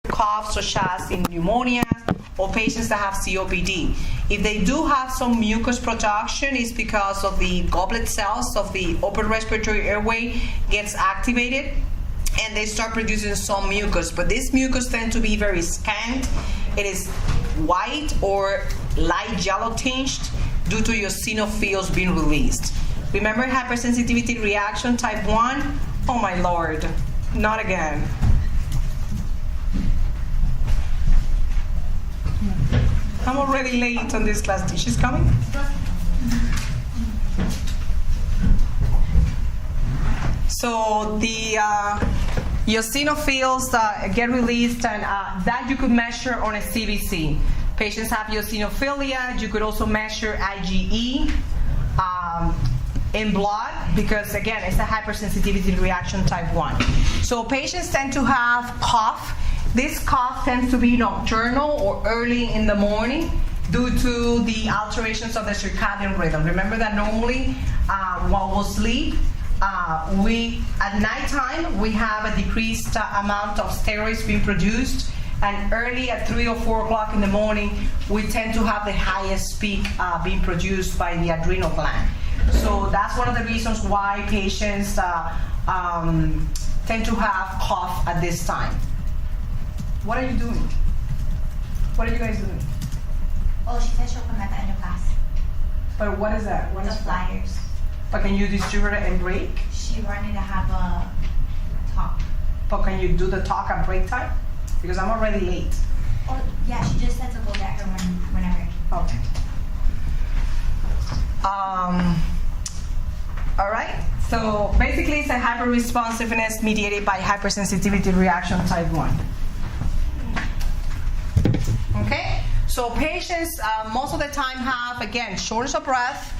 coughs such as in pneumonia or patients that have COPD. If they do have some mucus production, it's because of the goblet cells of the upper respiratory airway gets activated and they start producing some mucus. But this mucus tends to be very scant. It is white or light yellow tinged due to eosinophils being released. Remember hypersensitivity reaction type 1? Oh my Lord, not again. I'm already late on this class. She's coming? So the eosinophils get released, and that you could measure on a CBC. Patients have eosinophilia. You could also measure IgE in blood because, again, it's a hypersensitivity reaction type 1. So patients tend to have cough. This cough tends to be nocturnal or early in the morning due to the alterations of the circadian rhythm. Remember that normally while we sleep, at nighttime we have a decreased amount of steroids being produced, and early at 3 or 4 o'clock in the morning we tend to have the highest peak being produced by the adrenal gland. So that's one of the reasons why patients tend to have cough at this time. What are you doing? What are you guys doing? Oh, she said she'll come at the end of class. But what is that? What The is flyers. But can you distribute it and break? She wanted to have a talk. But can you do the talk at break time? Because I'm already late. Oh, yeah, she just said to go get her whenever. Okay. All right. So basically, it's a hyperresponsiveness mediated by hypersensitivity reaction type 1. Okay. So patients most of the time have, again, shortness of breath,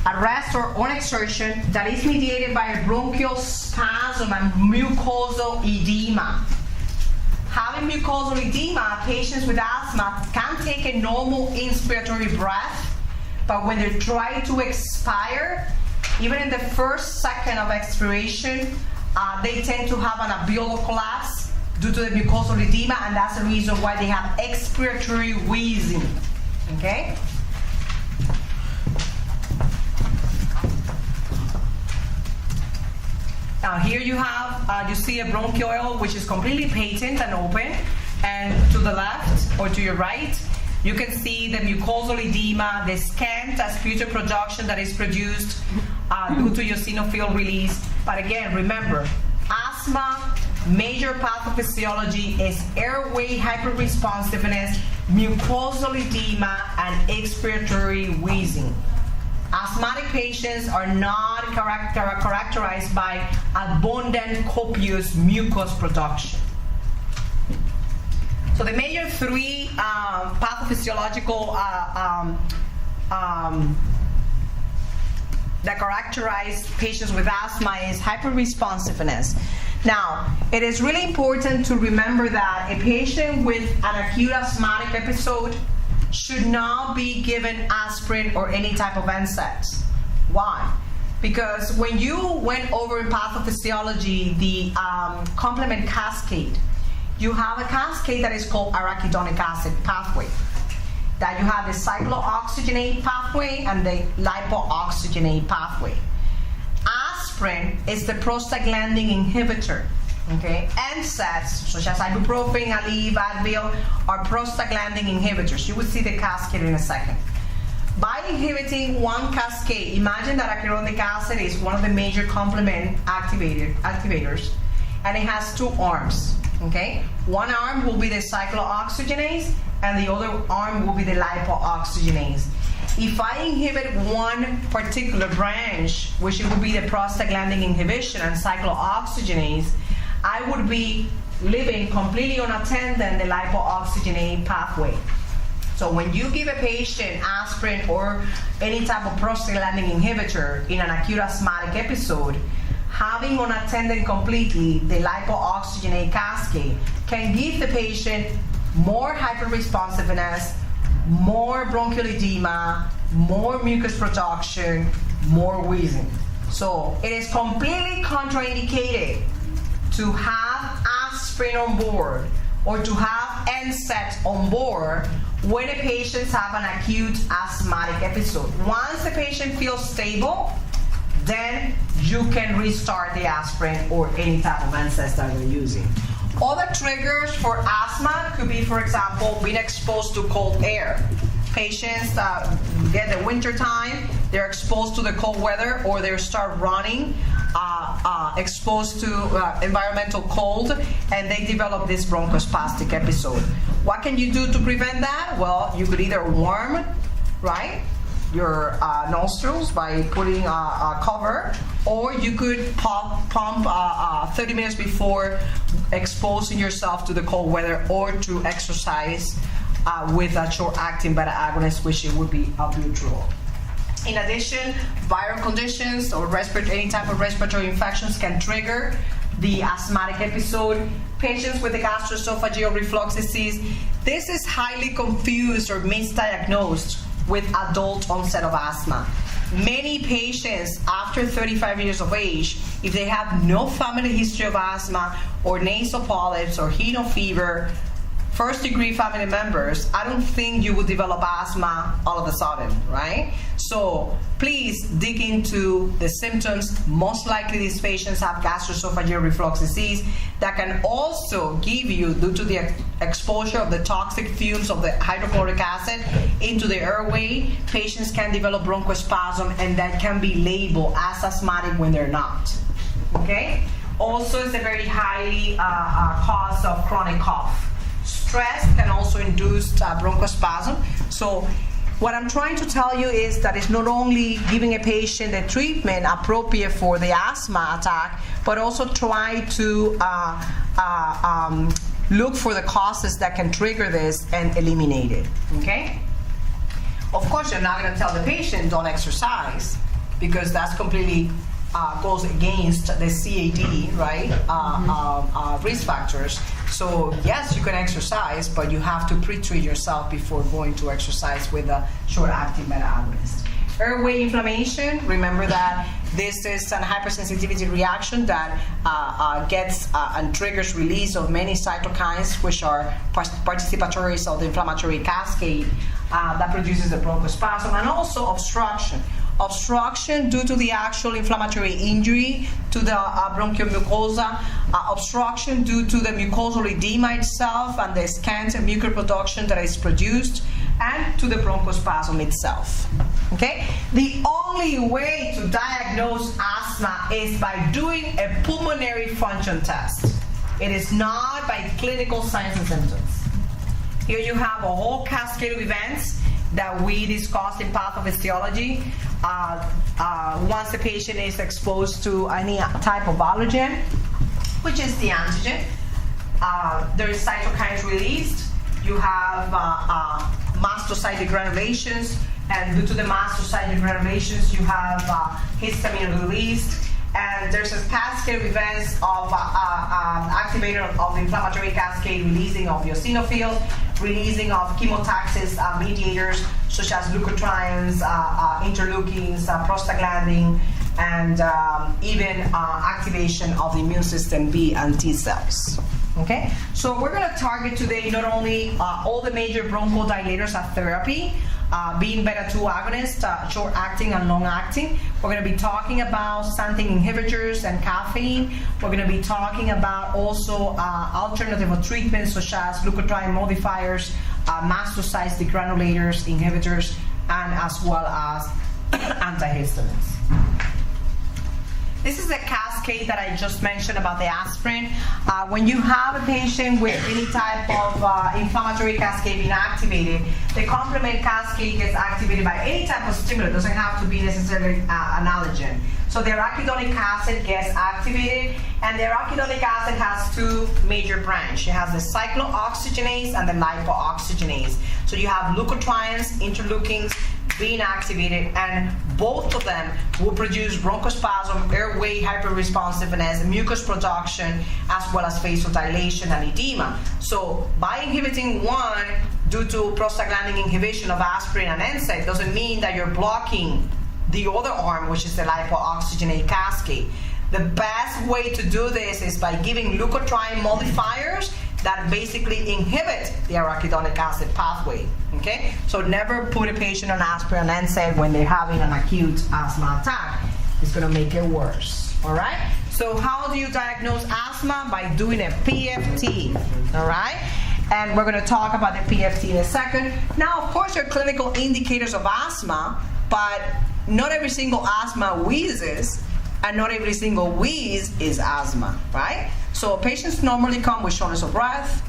at rest or on exertion that is mediated by a bronchial spasm and mucosal edema. Having mucosal edema, patients with asthma can take a normal inspiratory breath, but when they try to expire, even in the first second of expiration, they tend to have an alveolar collapse due to the mucosal edema, and that's the reason why they have expiratory wheezing. Okay? Now here you have, you see a bronchiole which is completely patent and open, and to the left or to your right, you can see the mucosal edema, the scant aspirator production that is produced due to eosinophil release. But again, remember, asthma, major pathophysiology is airway hyperresponsiveness, mucosal edema, and expiratory wheezing. Asthmatic patients are not characterized by abundant, copious mucus production. So the major three pathophysiological that characterize patients with asthma is hyperresponsiveness. Now, it is really important to remember that a patient with an acute asthmatic episode should not be given aspirin or any type of NSAIDs. Why? Because when you went over in pathophysiology the complement cascade, you have a cascade that is called arachidonic acid pathway. That you have the cyclooxygenate pathway and the lipooxygenate pathway. Aspirin is the prostaglandin inhibitor. Okay, NSAIDs such as ibuprofen, Aleve, Advil are prostaglandin inhibitors. You will see the cascade in a second. By inhibiting one cascade, imagine that arachidonic acid is one of the major complement activators, and it has two arms. Okay, one arm will be the cyclooxygenase, and the other arm will be the lipooxygenase. If I inhibit one particular branch, which it would be the prostaglandin inhibition and cyclooxygenase, I would be leaving completely unattended the lipooxygenate pathway. So when you give a patient aspirin or any type of prostaglandin inhibitor in an acute asthmatic episode, having unattended completely the lipooxygenate cascade can give the patient more hyperresponsiveness, more bronchial edema, more mucus production, more wheezing. So it is completely contraindicated to have aspirin on board or to have NSAID on board when a patient have an acute asthmatic episode. Once the patient feels stable, then you can restart the aspirin or any type of NSAIDs that they're using. Other triggers for asthma could be, for example, being exposed to cold air. Patients get the winter time, they're exposed to the cold weather, or they start running, exposed to environmental cold, and they develop this bronchospastic episode. What can you do to prevent that? Well, you could either warm, right, your nostrils by putting a cover, or you could pump 30 minutes before exposing yourself to the cold weather, or to exercise with a short-acting beta agonist, which it would be albuterol. In addition, viral conditions or any type of respiratory infections can trigger the asthmatic episode. Patients with the gastroesophageal reflux disease, this is highly confused or misdiagnosed with adult onset of asthma. Many patients after 35 years of age, if they have no family history of asthma or nasal polyps or heno fever, first-degree family members, I don't think you would develop asthma all of a sudden, right? So please dig into the symptoms. Most likely these patients have gastroesophageal reflux disease that can also give you, due to the exposure of the toxic fumes of the hydrochloric acid into the airway, patients can develop bronchospasm, and that can be labeled as asthmatic when they're not, okay? Also, it's a very highly cause of chronic cough. Stress can also induce bronchospasm. So what I'm trying to tell you is that it's not only giving a patient a treatment appropriate for the asthma attack, but also try to look for the causes that can trigger this and eliminate it, okay? Of course, you're not going to tell the patient don't exercise, because that's completely goes against the CAD, right, risk factors. So yes, you can exercise, but you have to pre-treat yourself before going to exercise with a short-acting beta agonist. Airway inflammation, remember that this is an hypersensitivity reaction that gets and triggers release of many cytokines, which are participatories of the inflammatory cascade that produces the bronchospasm, and also obstruction. Obstruction due to the actual inflammatory injury to the bronchial mucosa, obstruction due to the mucosal edema itself and the scant mucus production that is produced, and to the bronchospasm itself. Okay? The only way to diagnose asthma is by doing a pulmonary function test. It is not by clinical signs and symptoms. Here you have a whole cascade of events that we discussed in pathophysiology. Once the patient is exposed to any type of allergen, which is the antigen, there is cytokines released. You have mastocyte degranulations, and due to the mastocyte degranulations, you have histamine released. And there's a cascade of events of activator of the inflammatory cascade, releasing of eosinophils, releasing of chemotaxis mediators such as leukotrienes, interleukins, prostaglandin, and even activation of the immune system B and T cells. Okay, so we're going to target today not only all the major bronchodilators as therapy, being beta-2 agonists, short-acting and long-acting. We're going to be talking about xanthine inhibitors and caffeine. We're going to be talking about also alternative treatments such as leukotriene modifiers, mastocyte degranulators, inhibitors, and as well as antihistamines. This is a cascade that I just mentioned about the aspirin. When you have a patient with any type of inflammatory cascade being activated, the complement cascade gets activated by any type of stimulant. It doesn't have to be necessarily an allergen. So the arachidonic acid gets activated, and the arachidonic acid has two major branches. It has the cyclooxygenase and the lipooxygenase. So you have leukotrienes, interleukins being activated, and both of them will produce bronchospasm, airway hyperresponsiveness, mucus production, as well as vasodilation and edema. So by inhibiting one due to prostaglandin inhibition of aspirin and NSAID doesn't mean that you're blocking the other arm, which is the lipooxygenase cascade. The best way to do this is by giving leukotriene modifiers that basically inhibit the arachidonic acid pathway. Okay, so never put a patient on aspirin and NSAID when they're having an acute asthma attack. It's going to make it worse. All right. So how do you diagnose asthma? By doing a PFT. All right. And we're going to talk about the PFT in a second. Now, of course, there are clinical indicators of asthma, but not every single asthma wheezes, and not every single wheeze is asthma, right? So patients normally come with shortness of breath,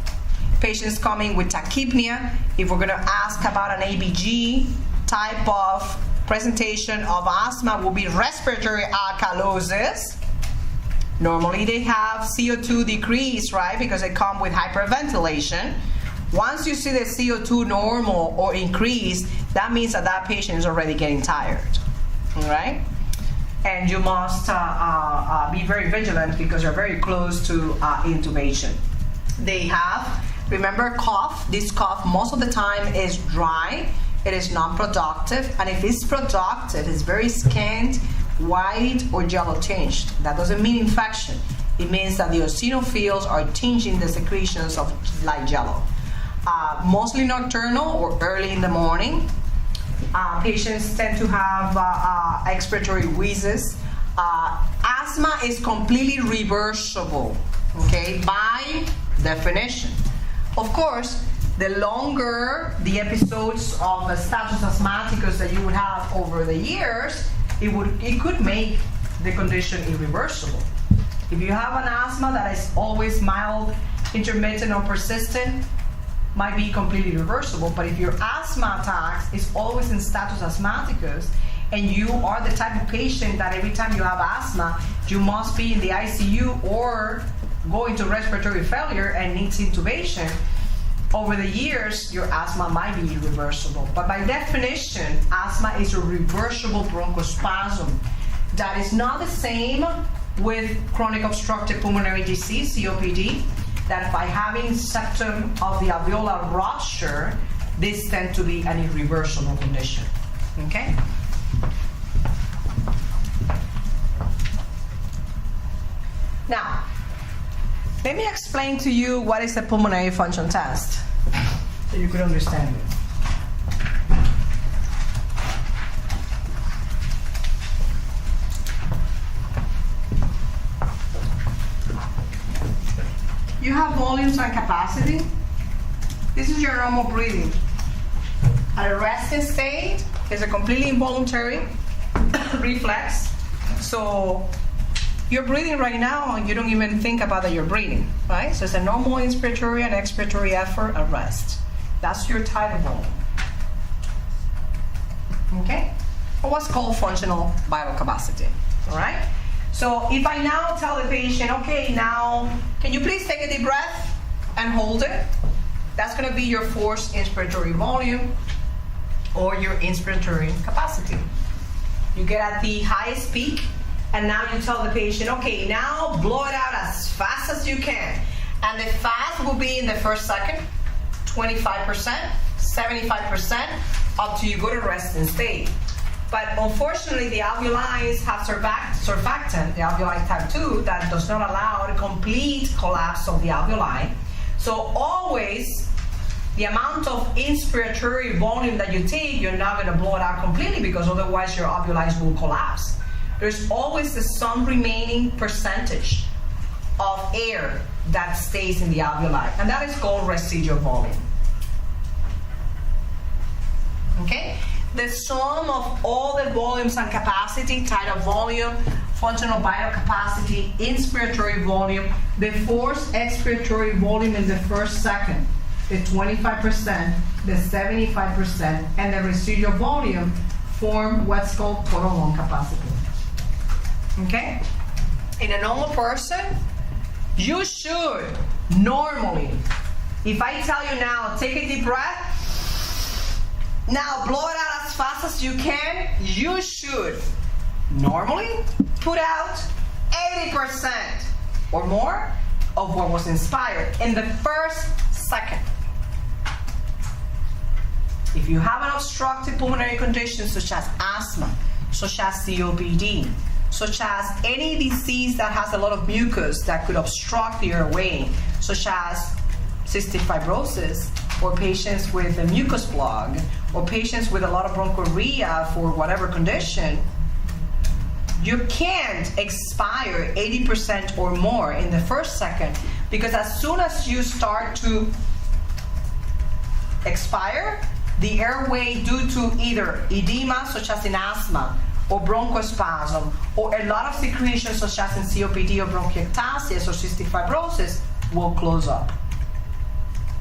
patients coming with tachypnea. If we're going to ask about an ABG type of presentation of asthma, will be respiratory alkalosis. Normally they have CO2 decrease, right? Because they come with hyperventilation. Once you see the CO2 normal or increase, that means that that patient is already getting tired, all right? And you must be very vigilant because you're very close to intubation. They have, remember, cough. This cough most of the time is dry. It is non-productive, and if it's productive, it's very scant, white or yellow tinged. That doesn't mean infection. It means that the eosinophils are tinging the secretions of light yellow. Mostly nocturnal or early in the morning. Patients tend to have expiratory wheezes. Asthma is completely reversible, okay, by definition. Of course, the longer the episodes of status asthmaticus that you would have over the years, it could make the condition irreversible. If you have an asthma that is always mild, intermittent, or persistent, might be completely reversible. But if your asthma attacks is always in status asthmaticus, and you are the type of patient that every time you have asthma, you must be in the ICU or go into respiratory failure and needs intubation, over the years, your asthma might be irreversible. But by definition, asthma is a reversible bronchospasm. That is not the same with chronic obstructive pulmonary disease, COPD, that by having septum of the alveolar rupture, this tends to be an irreversible condition. Okay? Now, let me explain to you what is a pulmonary function test, so you could understand it. You have volumes and capacity. This is your normal breathing. At a resting state, it's a completely involuntary reflex. So you're breathing right now, and you don't even think about that you're breathing, right? So it's a normal inspiratory and expiratory effort at rest. That's your tidal volume. Okay? Or what's called functional vital capacity, all right? So if I now tell the patient, okay, now, can you please take a deep breath and hold it? That's going to be your forced inspiratory volume or your inspiratory capacity. You get at the highest peak, and now you tell the patient, okay, now blow it out as fast as you can. And the fast will be in the first second, 25%, 75%, up to you go to resting state. But unfortunately, the alveoli have surfactant, the alveoli type 2, that does not allow a complete collapse of the alveoli. So always, the amount of inspiratory volume that you take, you're not going to blow it out completely, because otherwise your alveoli will collapse. There's always some remaining percentage of air that stays in the alveoli, and that is called residual volume. Okay? The sum of all the volumes and capacity, tidal volume, functional vital capacity, inspiratory volume, the forced expiratory volume in the first second, the 25%, the 75%, and the residual volume form what's called total lung capacity. Okay? In a normal person, you should normally, if I tell you now, take a deep breath, now blow it out as fast as you can, you should normally put out 80% or more of what was inspired in the first second. If you have an obstructive pulmonary condition such as asthma, such as COPD, such as any disease that has a lot of mucus that could obstruct the airway, such as cystic fibrosis, or patients with a mucus plug, or patients with a lot of bronchorrhea for whatever condition, you can't expire 80% or more in the first second, because as soon as you start to expire, the airway, due to either edema, such as in asthma, or bronchospasm, or a lot of secretions, such as in COPD or bronchiectasis or cystic fibrosis, will close up.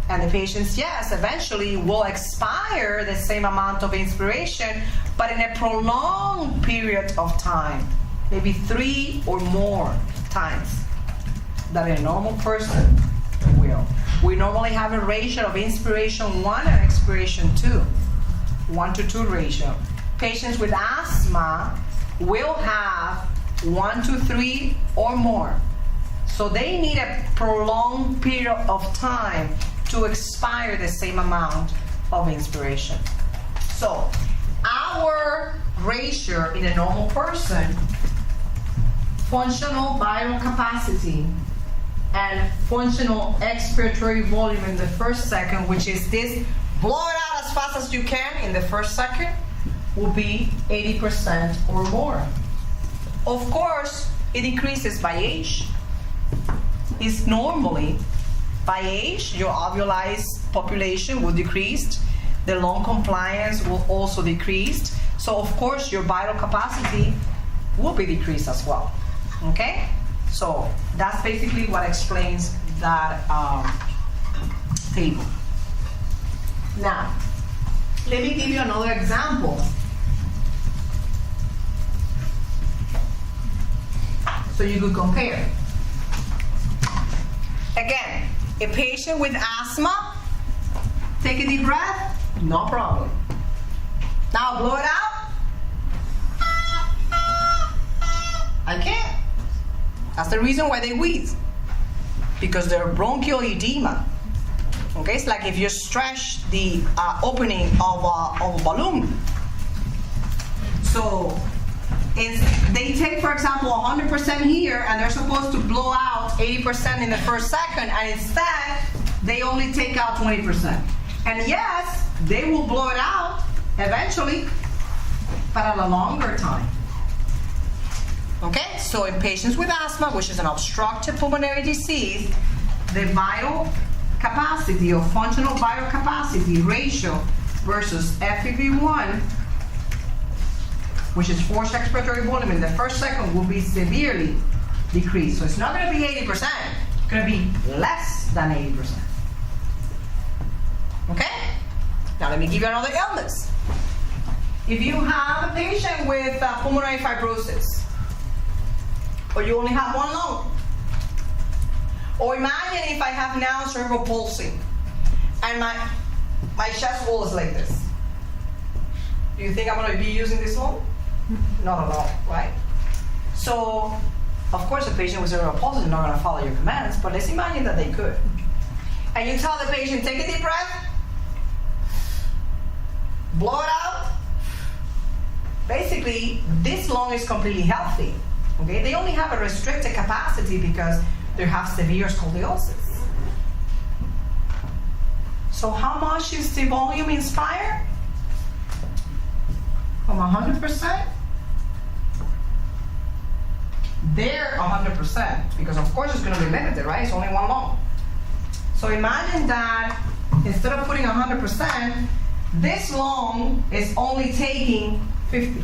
And the patients, yes, eventually will expire the same amount of inspiration, but in a prolonged period of time, maybe 3 or more times that a normal person will. We normally have a ratio of inspiration 1 and expiration 2, 1 to 2 ratio. Patients with asthma will have 1 to 3 or more. So they need a prolonged period of time to expire the same amount of inspiration. So our ratio in a normal person, functional viral capacity and functional expiratory volume in the first second, which is this, blow it out as fast as you can in the first second, will be 80% or more. Of course, it decreases by age. It's normally by age, your alveoli population will decrease, the lung compliance will also decrease, so of course your vital capacity will be decreased as well. Okay? So that's basically what explains that table. Now, let me give you another example. So you could compare. Again, a patient with asthma, take a deep breath, no problem. Now blow it out. I can't. That's the reason why they wheeze, because they're bronchial edema. Okay, it's like if you stretch the opening of a balloon. So they take, for example, 100% here, and they're supposed to blow out 80% in the first second, and instead, they only take out 20%. And yes, they will blow it out eventually, but at a longer time. Okay, so in patients with asthma, which is an obstructive pulmonary disease, the vital capacity or functional vital capacity ratio versus FEV1, which is forced expiratory volume in the first second, will be severely decreased. So it's not going to be 80%, it's going to be less than 80%. Okay? Now let me give you another illness. If you have a patient with pulmonary fibrosis, or you only have one lung, or imagine if I have now cerebral palsy, and my chest wall is like this. Do you think I'm going to be using this lung? Not at all, right? So, of course, a patient with cerebral palsy is not going to follow your commands, but let's imagine that they could. And you tell the patient, take a deep breath, blow it out. Basically, this lung is completely healthy. Okay, they only have a restricted capacity because they have severe scoliosis. So how much is the volume inspired? From 100%? They're 100%, because of course it's going to be limited, right? It's only one lung. So imagine that instead of putting 100%, this lung is only taking 50.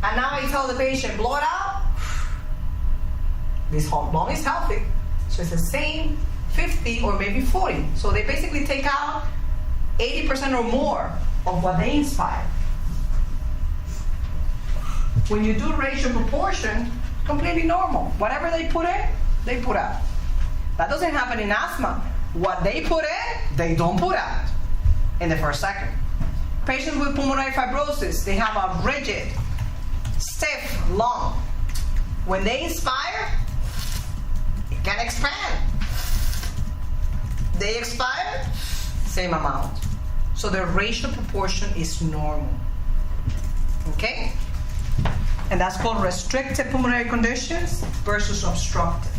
And now I tell the patient, blow it out. This lung is healthy. So it's the same 50 or maybe 40. So they basically take out 80% or more of what they inspire. When you do ratio proportion, completely normal. Whatever they put in, they put out. That doesn't happen in asthma. What they put in, they don't put out in the first second. Patients with pulmonary fibrosis, they have a rigid, stiff lung. When they inspire, it can expand. They expire, same amount. So the ratio proportion is normal. Okay? And that's called restricted pulmonary conditions versus obstructive.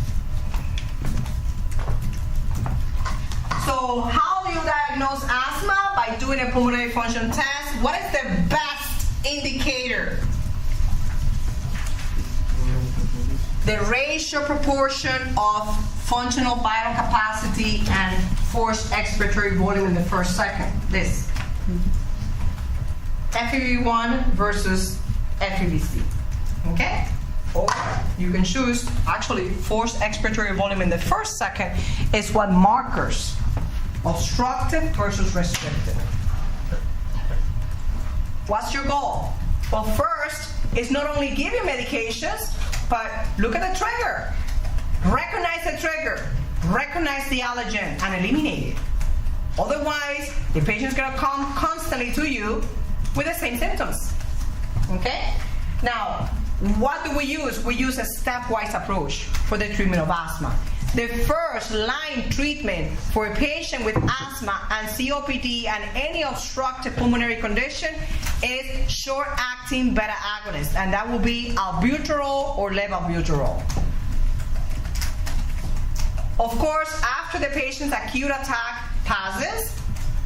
So how do you diagnose asthma? By doing a pulmonary function test. What is the best indicator? The ratio proportion of functional vital capacity and forced expiratory volume in the first second. This. FEV1 versus FEVC. Okay? Or you can choose, actually, forced expiratory volume in the first second is what markers obstructive versus restrictive. What's your goal? Well, first, it's not only give you medications, but look at the trigger. Recognize the trigger. Recognize the allergen and eliminate it. Otherwise, the patient's going to come constantly to you with the same symptoms. Okay? Now, what do we use? We use a stepwise approach for the treatment of asthma. The first line treatment for a patient with asthma and COPD and any obstructive pulmonary condition is short-acting beta agonist, and that will be albuterol or levobuterol. Of course, after the patient's acute attack passes,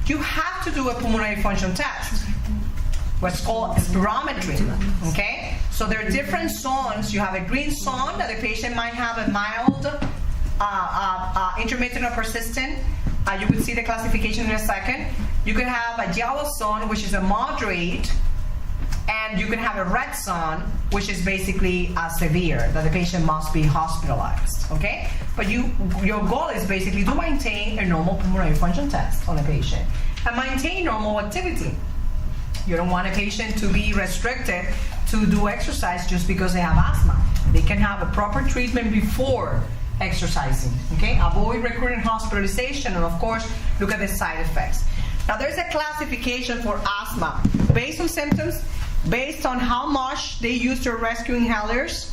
you have to do a pulmonary function test, what's called spirometry. Okay? So there are different zones. You have a green zone that the patient might have a mild, intermittent or persistent. You will see the classification in a second. You can have a yellow zone, which is a moderate, and you can have a red zone, which is basically severe, that the patient must be hospitalized. Okay? But your goal is basically to maintain a normal pulmonary function test on a patient and maintain normal activity. You don't want a patient to be restricted to do exercise just because they have asthma. They can have a proper treatment before exercising. Okay? Avoid recurrent hospitalization, and of course, look at the side effects. Now, there's a classification for asthma based on symptoms, based on how much they use their rescue inhalers,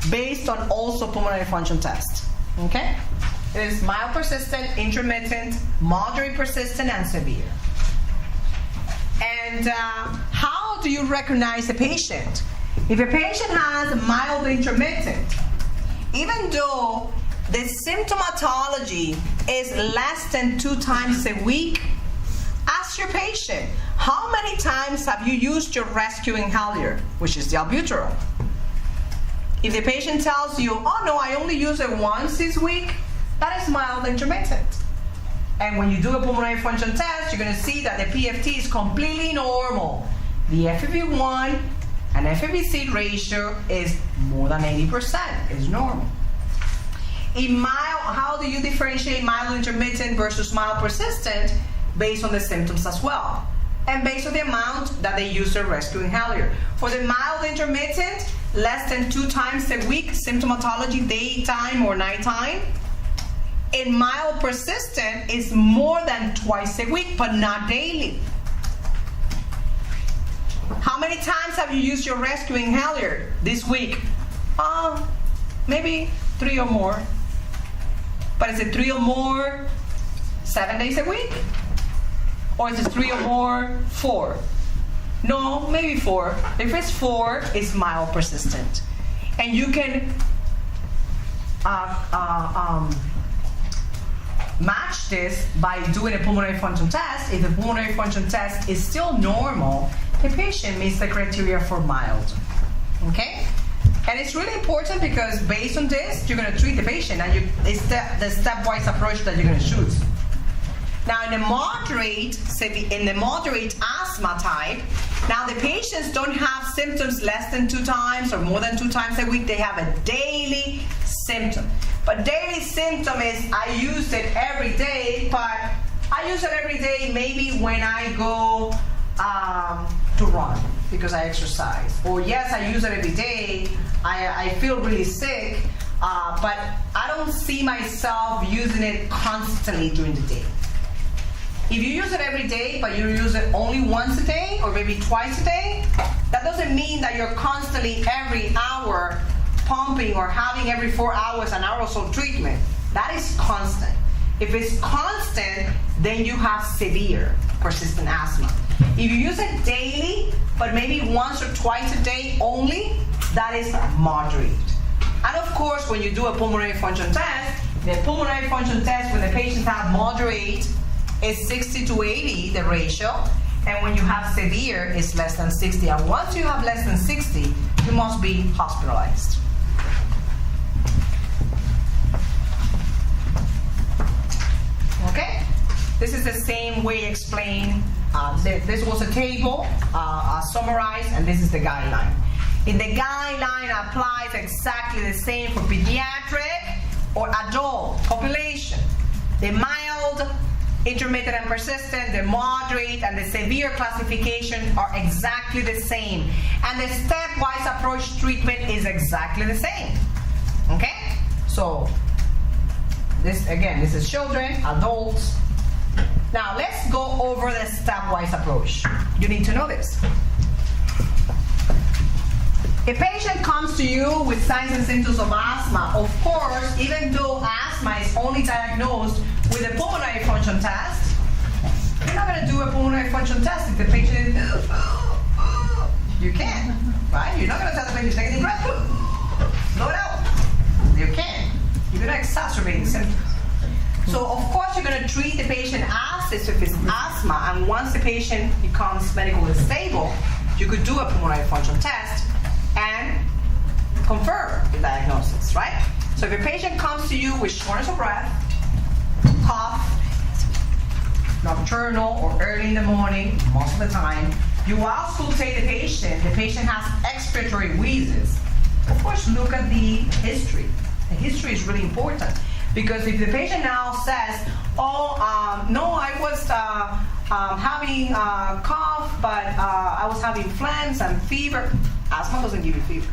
based on also pulmonary function tests. Okay? It is mild persistent, intermittent, moderate persistent, and severe. And how do you recognize a patient? If a patient has mild intermittent, even though the symptomatology is less than 2 times a week, ask your patient, how many times have you used your rescue inhaler, which is the albuterol? If the patient tells you, oh no, I only use it once this week, that is mild intermittent. And when you do a pulmonary function test, you're going to see that the PFT is completely normal. The FEV1 and FEVC ratio is more than 80%, is normal. In mild, how do you differentiate mild intermittent versus mild persistent? Based on the symptoms as well, and based on the amount that they use their rescue inhaler. For the mild intermittent, less than 2 times a week, symptomatology daytime or nighttime. In mild persistent, is more than twice a week, but not daily. How many times have you used your rescue inhaler this week? Maybe 3 or more. But is it 3 or more 7 days a week? Or is it 3 or more 4? No, maybe 4. If it's 4, it's mild persistent. And you can match this by doing a pulmonary function test. If the pulmonary function test is still normal, the patient meets the criteria for mild. Okay? And it's really important because based on this, you're going to treat the patient, and it's the stepwise approach that you're going to choose. Now, in the moderate asthma type, now the patients don't have symptoms less than 2 times or more than 2 times a week. They have a daily symptom. But daily symptom is, I use it every day, but I use it every day maybe when I go to run because I exercise. Or yes, I use it every day. I feel really sick, but I don't see myself using it constantly during the day. If you use it every day, but you use it only once a day or maybe twice a day, that doesn't mean that you're constantly every hour pumping or having every 4 hours an aerosol treatment. That is constant. If it's constant, then you have severe persistent asthma. If you use it daily, but maybe once or twice a day only, that is moderate. And of course, when you do a pulmonary function test, the pulmonary function test when the patients have moderate it's 60 to 80, the ratio. And when you have severe, it's less than 60. And once you have less than 60, you must be hospitalized. Okay? This is the same way explained. This was a table summarized, and this is the guideline. In the guideline applies exactly the same for pediatric or adult population. The mild, intermittent and persistent, the moderate, and the severe classification are exactly the same. And the stepwise approach treatment is exactly the same. Okay? So, this is children, adults. Now, let's go over the stepwise approach. You need to know this. A patient comes to you with signs and symptoms of asthma. Of course, even though asthma is only diagnosed with a pulmonary function test, you're not going to do a pulmonary function test if the patient is, you can't, right? You're not going to tell the patient, take a deep breath, blow it out. You can't. You're going to exacerbate the symptoms. So, of course, you're going to treat the patient as if it's asthma, and once the patient becomes medically stable, you could do a pulmonary function test and confirm the diagnosis, right? So if a patient comes to you with shortness of breath, cough, nocturnal or early in the morning, most of the time, you auscultate the patient has expiratory wheezes. Of course, look at the history. The history is really important, because if the patient now says, no, I was having cough, but I was having phlegms and fever. Asthma doesn't give you fever.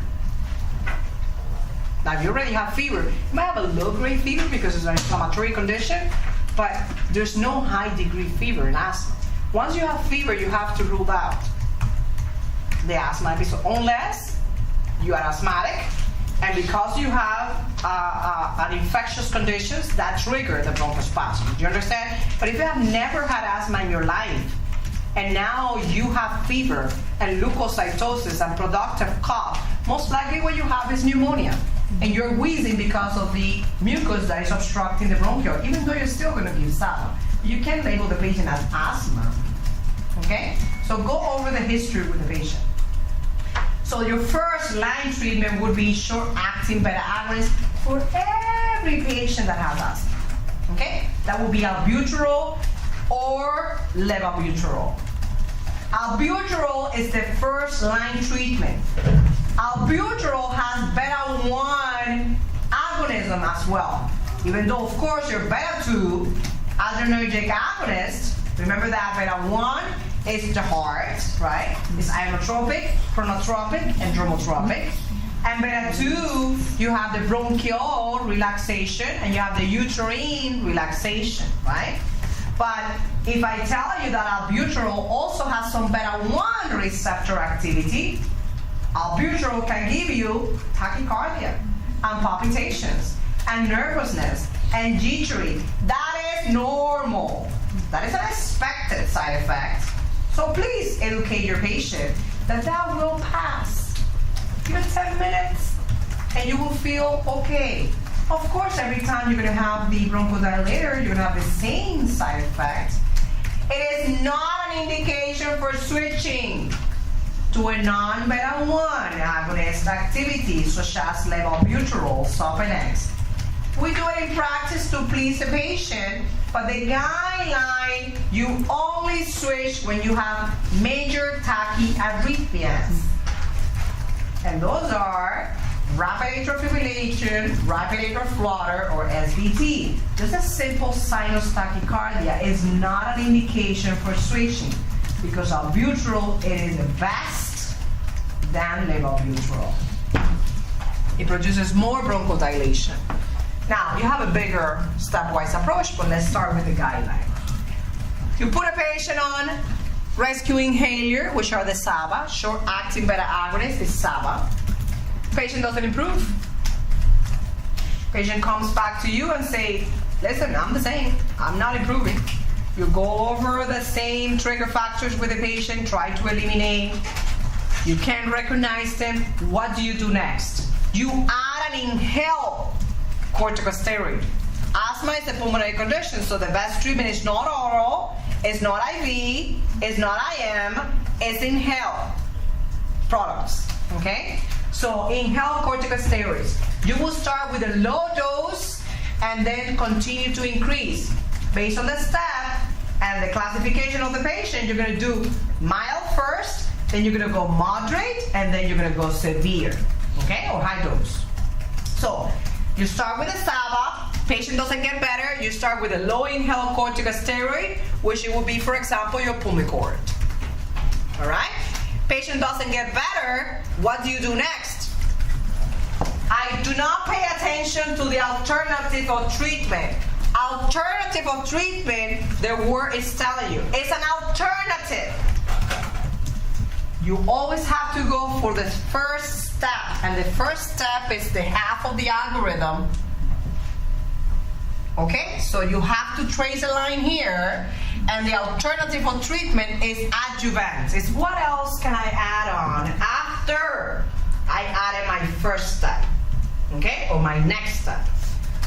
Now, if you already have fever, you might have a low-grade fever because it's an inflammatory condition, but there's no high-degree fever in asthma. Once you have fever, you have to rule out the asthma episode, unless you are asthmatic, and because you have an infectious conditions that trigger the bronchospasm. Do you understand? But if you have never had asthma in your life, and now you have fever and leukocytosis and productive cough, most likely what you have is pneumonia. And you're wheezing because of the mucus that is obstructing the bronchiole, even though you're still going to give SABA. You can't label the patient as asthma. Okay? So go over the history with the patient. So your first line treatment would be short-acting beta-agonist for every patient that has asthma. Okay? That would be albuterol or levobuterol. Albuterol is the first line treatment. Albuterol has beta-1 agonism as well. Even though, of course, your beta-2 adrenergic agonist, remember that beta-1 is the heart, right? It's inotropic, chronotropic, and dromotropic. And beta-2, you have the bronchial relaxation, and you have the uterine relaxation, right? But if I tell you that albuterol also has some beta-1 receptor activity, albuterol can give you tachycardia and palpitations and nervousness and jittery. That is normal. That is an expected side effect. So please educate your patient that that will pass. Give it 10 minutes and you will feel okay. Of course, every time you're going to have the bronchodilator, you're going to have the same side effect. It is not an indication for switching to a non-beta-1 agonist activity, such as levobuterol, Sopenex. We do it in practice to please the patient, but the guideline, you only switch when you have major tachyarrhythmias. And those are rapid atrial fibrillation, rapid atrial flutter, or SVT. Just a simple sinus tachycardia is not an indication for switching, because albuterol, it is the best than levobuterol. It produces more bronchodilation. Now, you have a bigger stepwise approach, but let's start with the guideline. You put a patient on rescue inhaler, which are the SABA, short-acting beta-agonist is SABA. Patient doesn't improve. Patient comes back to you and say, listen, I'm the same. I'm not improving. You go over the same trigger factors with the patient, try to eliminate. You can't recognize them. What do you do next? You add an inhaled corticosteroid. Asthma is a pulmonary condition, so the best treatment is not oral, It's not IV, it's not IM, it's inhaled products, okay? So inhaled corticosteroids. You will start with a low dose and then continue to increase. Based on the step and the classification of the patient, you're gonna do mild first, then you're gonna go moderate, and then you're gonna go severe, okay, or high dose. So you start with a SABA, patient doesn't get better, you start with a low inhaled corticosteroid, which it will be, for example, your Pulmicort. All right? Patient doesn't get better, what do you do next? I do not pay attention to the alternative of treatment. Alternative of treatment, the word is telling you, it's an alternative. You always have to go for the first step, and the first step is the half of the algorithm. Okay, so you have to trace a line here, and the alternative of treatment is adjuvant. It's what else can I add on after I added my first step, okay, or my next step.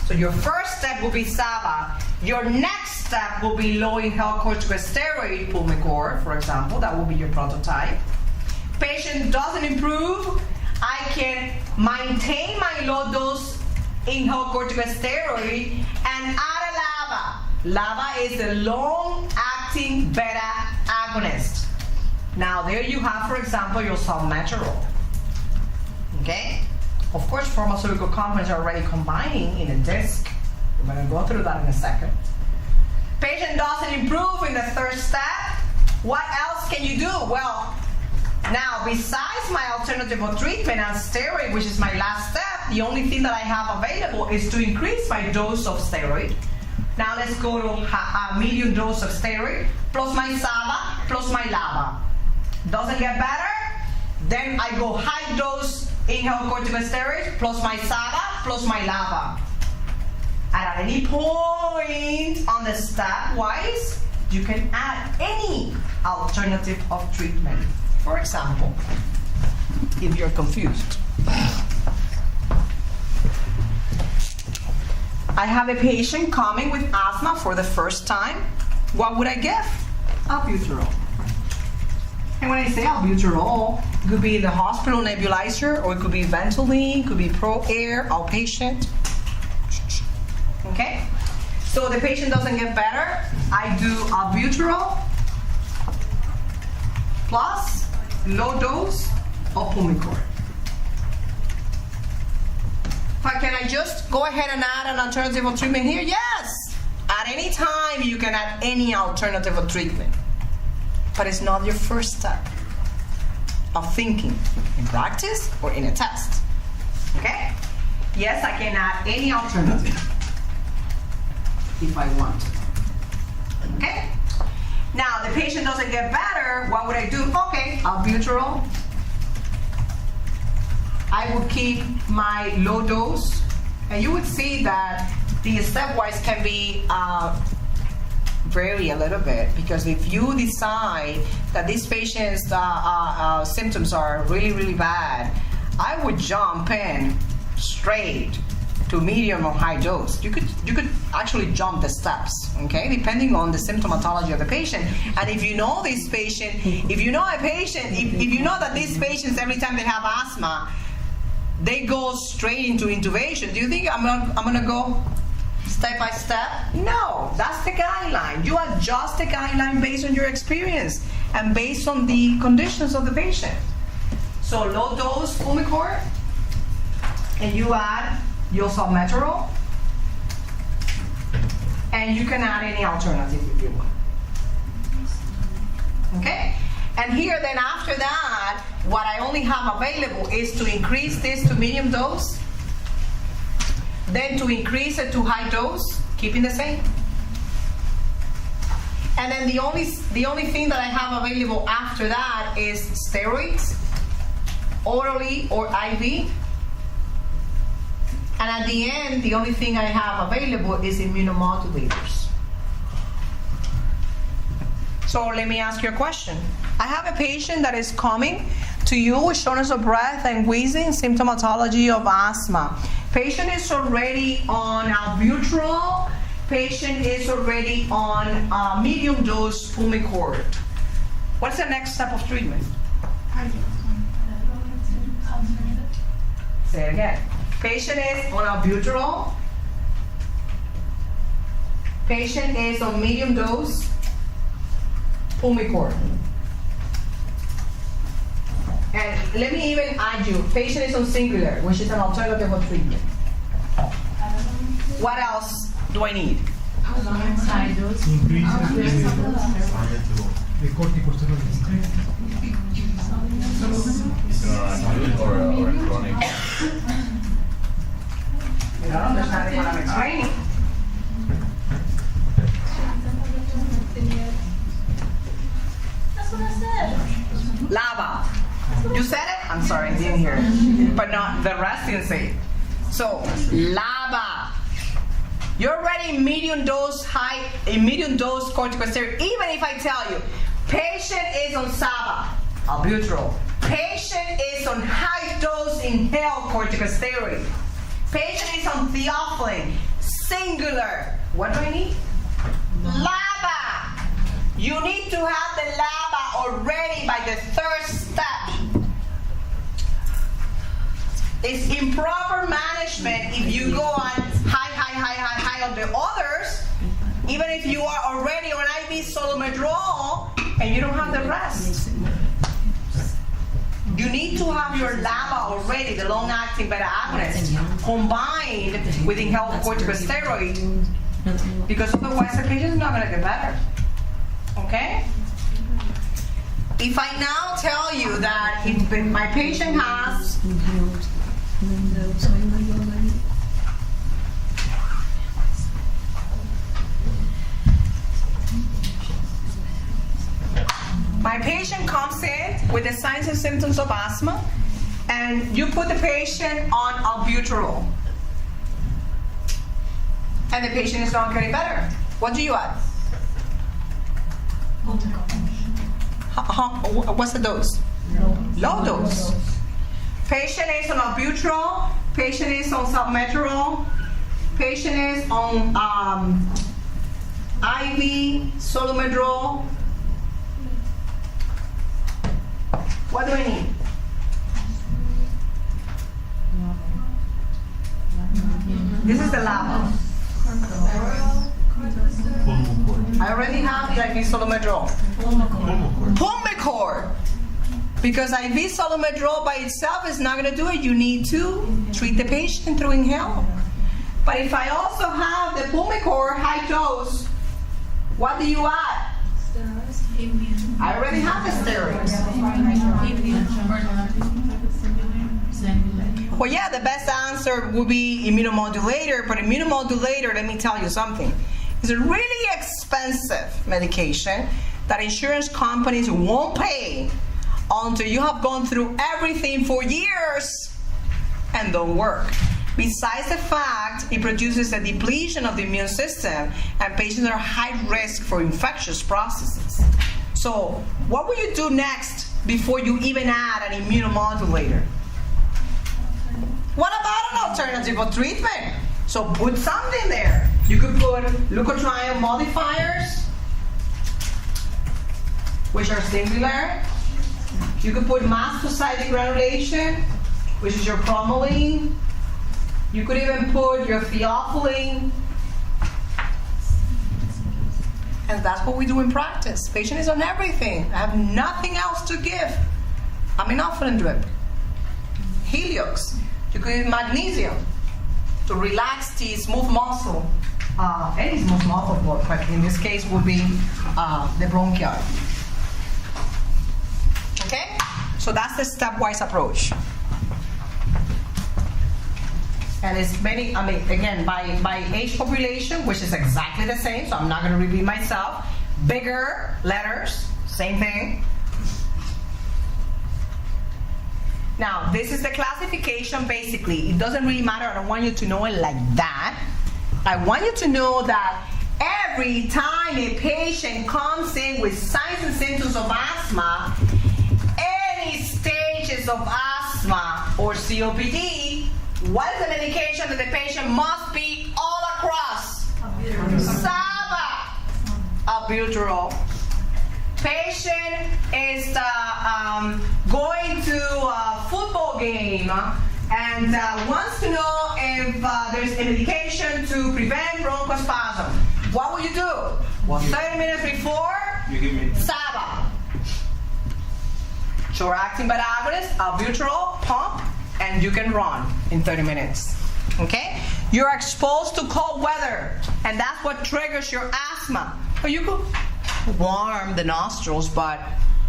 So your first step will be SABA. Your next step will be low inhaled corticosteroid, Pulmicort, for example. That will be your prototype. Patient doesn't improve, I can maintain my low dose inhaled corticosteroid and add a LABA. LABA is a long-acting beta agonist. Now there you have, for example, your salmeterol. Okay? Of course, pharmaceutical companies are already combining in a disc. We're going to go through that in a second. Patient doesn't improve in the third step. What else can you do? Well, now, besides my alternative of treatment and steroid, which is my last step, the only thing that I have available is to increase my dose of steroid. Now let's go to a medium dose of steroid, plus my SABA, plus my LABA. Doesn't get better? Then I go high dose inhaled corticosteroid, plus my SABA, plus my LABA. And at any point on the stepwise, you can add any alternative of treatment. For example, if you're confused. I have a patient coming with asthma for the first time. What would I give? Albuterol. And when I say albuterol, it could be the hospital nebulizer, or it could be Ventolin, it could be ProAir, outpatient. Okay? So the patient doesn't get better. I do albuterol plus low dose of Pulmicort. But can I just go ahead and add an alternative of treatment here? Yes! At any time you can add any alternative of treatment. But it's not your first step of thinking in practice or in a test. Okay? Yes, I can add any alternative if I want to. Okay? Now, the patient doesn't get better, what would I do? Okay, albuterol. I would keep my low dose, and you would see that the stepwise can be vary a little bit, because if you decide that this patient's symptoms are really, really bad, I would jump in straight to medium or high dose. You could actually jump the steps, okay, depending on the symptomatology of the patient. And if you know this patient, if you know that these patients, every time they have asthma, they go straight into intubation, do you think I'm gonna go step by step? No, that's the guideline. You adjust the guideline based on your experience and based on the conditions of the patient. So low dose Pulmicort, and you add your salmeterol, and you can add any alternative if you want. Okay? And here then after that, what I only have available is to increase this to medium dose, then to increase it to high dose, keeping the same. And then the only thing that I have available after that is steroids, orally or IV. And at the end, the only thing I have available is immunomodulators. So let me ask you a question. I have a patient that is coming to you with shortness of breath and wheezing, symptomatology of asthma. Patient is already on albuterol patient is already on medium dose Pulmicort. What's the next step of treatment? Say it again. Patient is on albuterol. Patient is on medium dose Pulmicort. And let me even add you, patient is on Singular, which is an alternative of treatment. What else do I need? The corticosteroid. Or chronic. You don't understand what I'm explaining. That's what I said. Lava. You said it? I'm sorry, I didn't hear it. But not the rest didn't say it. So, lava. You're already medium dose corticosteroid. Even if I tell you, patient is on SABA, albuterol. Patient is on high dose inhaled corticosteroid. Patient is on theophylline, Singular. What do I need? LABA. You need to have the LABA already by the third step. It's improper management if you go on high on the others, even if you are already on IV Solomedrol and you don't have the rest. You need to have your LABA already, the long-acting beta-agonist, combined with inhaled corticosteroid, because otherwise the patient is not going to get better. Okay? If I now tell you that if my patient has comes in with the signs and symptoms of asthma, and you put the patient on albuterol, and the patient is not getting better, what do you add? What's the dose? Low dose. Patient is on albuterol, patient is on salmeterol, patient is on IV Solomedrol. What do I need? This is the LABA. I already have the IV Solomedrol. Pulmicort. Because IV Solomedrol by itself is not going to do it. You need to treat the patient through inhale. But if I also have the Pulmicort high dose, what do you add? I already have the steroids. Well, yeah, the best answer would be immunomodulator, but immunomodulator, let me tell you something, is a really expensive medication that insurance companies won't pay until you have gone through everything for years and don't work. Besides the fact it produces a depletion of the immune system and patients are high risk for infectious processes. So what will you do next before you even add an immunomodulator? What about an alternative of treatment? So put something there. You could put leukotriene modifiers, which are Singular. You could put mastocytic granulation, which is your Promoline. You could even put your theophylline. And that's what we do in practice. Patient is on everything. I have nothing else to give. Aminophylline drip. Heliox. You could use magnesium to relax the smooth muscle. Any smooth muscle, but in this case would be the bronchial. Okay? So that's the stepwise approach. And it's many, again, by age population, which is exactly the same, so I'm not going to repeat myself. Bigger letters, same thing. Now, this is the classification basically. It doesn't really matter. I don't want you to know it like that. I want you to know that every time a patient comes in with signs and symptoms of asthma, any stages of asthma or COPD, what is the medication that the patient must be all across? SABA, albuterol. Patient is going to a football game and wants to know if there's a medication to prevent bronchospasm. What will you do? Well, 30 minutes before, You give me. SABA. Short-acting beta agonist, albuterol, pump, and you can run in 30 minutes. Okay? You're exposed to cold weather, and that's what triggers your asthma. Or you could warm the nostrils, but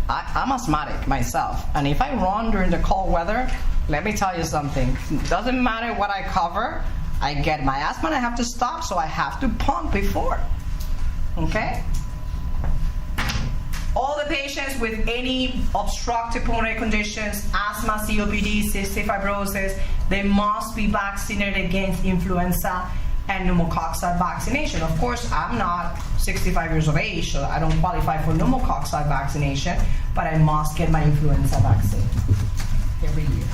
I'm asthmatic myself, and if I run during the cold weather, let me tell you something. Doesn't matter what I cover, I get my asthma and I have to stop, so I have to pump before. Okay? All the patients with any obstructive pulmonary conditions, asthma, COPD, cystic fibrosis, they must be vaccinated against influenza and pneumococcal vaccination. Of course, I'm not 65 years of age, so I don't qualify for pneumococcal vaccination, but I must get my influenza vaccine every year.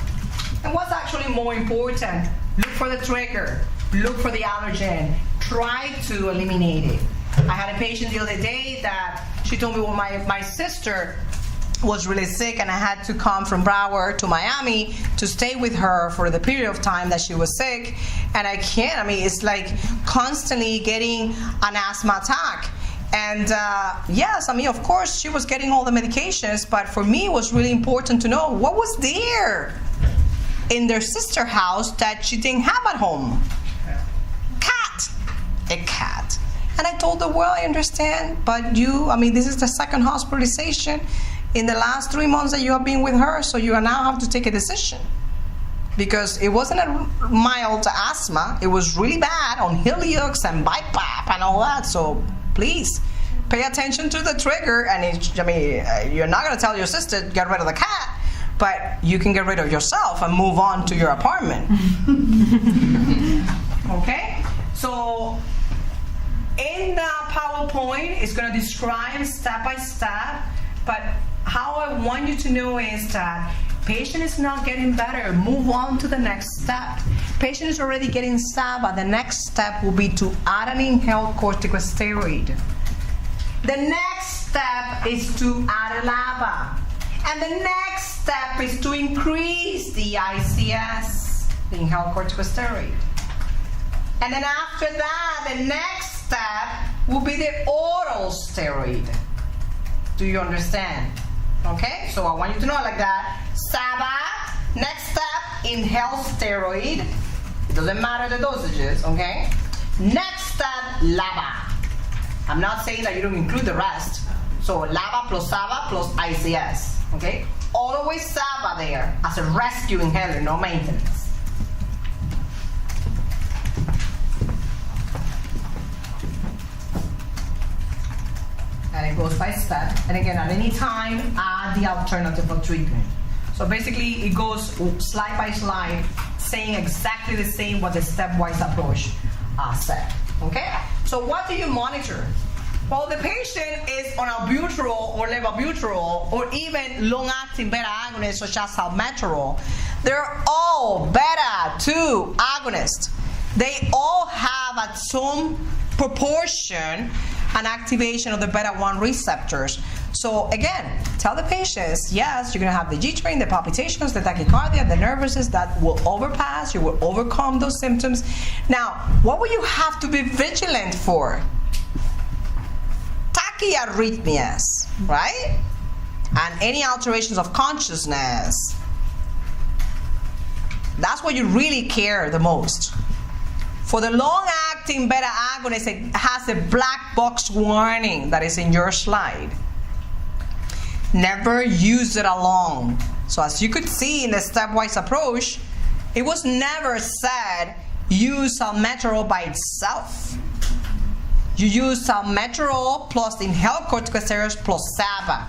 And what's actually more important, look for the trigger, look for the allergen, try to eliminate it. I had a patient the other day that she told me, well, my sister was really sick and I had to come from Broward to Miami to stay with her for the period of time that she was sick. And I can't, I mean, it's like constantly getting an asthma attack. And yes, I mean, of course, she was getting all the medications, but for me, it was really important to know what was there in their sister house that she didn't have at home. A cat. And I told her, well, I understand, but this is the second hospitalization in the last 3 months that you have been with her, so you now have to take a decision. Because it wasn't a mild asthma, it was really bad on Heliox and BiPAP and all that, so please pay attention to the trigger. And you're not going to tell your sister to get rid of the cat, but you can get rid of yourself and move on to your apartment. Okay? So in the PowerPoint, it's going to describe step by step, but how I want you to know is that patient is not getting better, move on to the next step. Patient is already getting SABA, the next step will be to add an inhaled corticosteroid. The next step is to add a LABA. And the next step is to increase the ICS, the inhaled corticosteroid. And then after that, the next step will be the oral steroid. Do you understand? Okay, so I want you to know it like that. SABA, next step, inhaled steroid. It doesn't matter the dosages, okay? Next step, LABA. I'm not saying that you don't include the rest. So LABA plus SABA plus ICS, okay? Always SABA there as a rescue inhaler, no maintenance. And it goes by step. And again, at any time, add the alternative of treatment. So basically, it goes slide by slide, saying exactly the same what the stepwise approach said. Okay? So what do you monitor? Well, the patient is on albuterol or levobuterol or even long-acting beta agonists such as salmeterol. They're all beta-2 agonists. They all have at some proportion an activation of the beta-1 receptors. So again, tell the patients, yes, you're going to have the G-train, the palpitations, the tachycardia, the nervousness that will overpass, you will overcome those symptoms. Now, what will you have to be vigilant for? Tachyarrhythmias, right? And any alterations of consciousness. That's what you really care the most. For the long-acting beta agonist, it has a black box warning that is in your slide. Never use it alone. So as you could see in the stepwise approach, it was never said use salmeterol by itself. You use salmeterol plus inhaled corticosteroids plus SABA.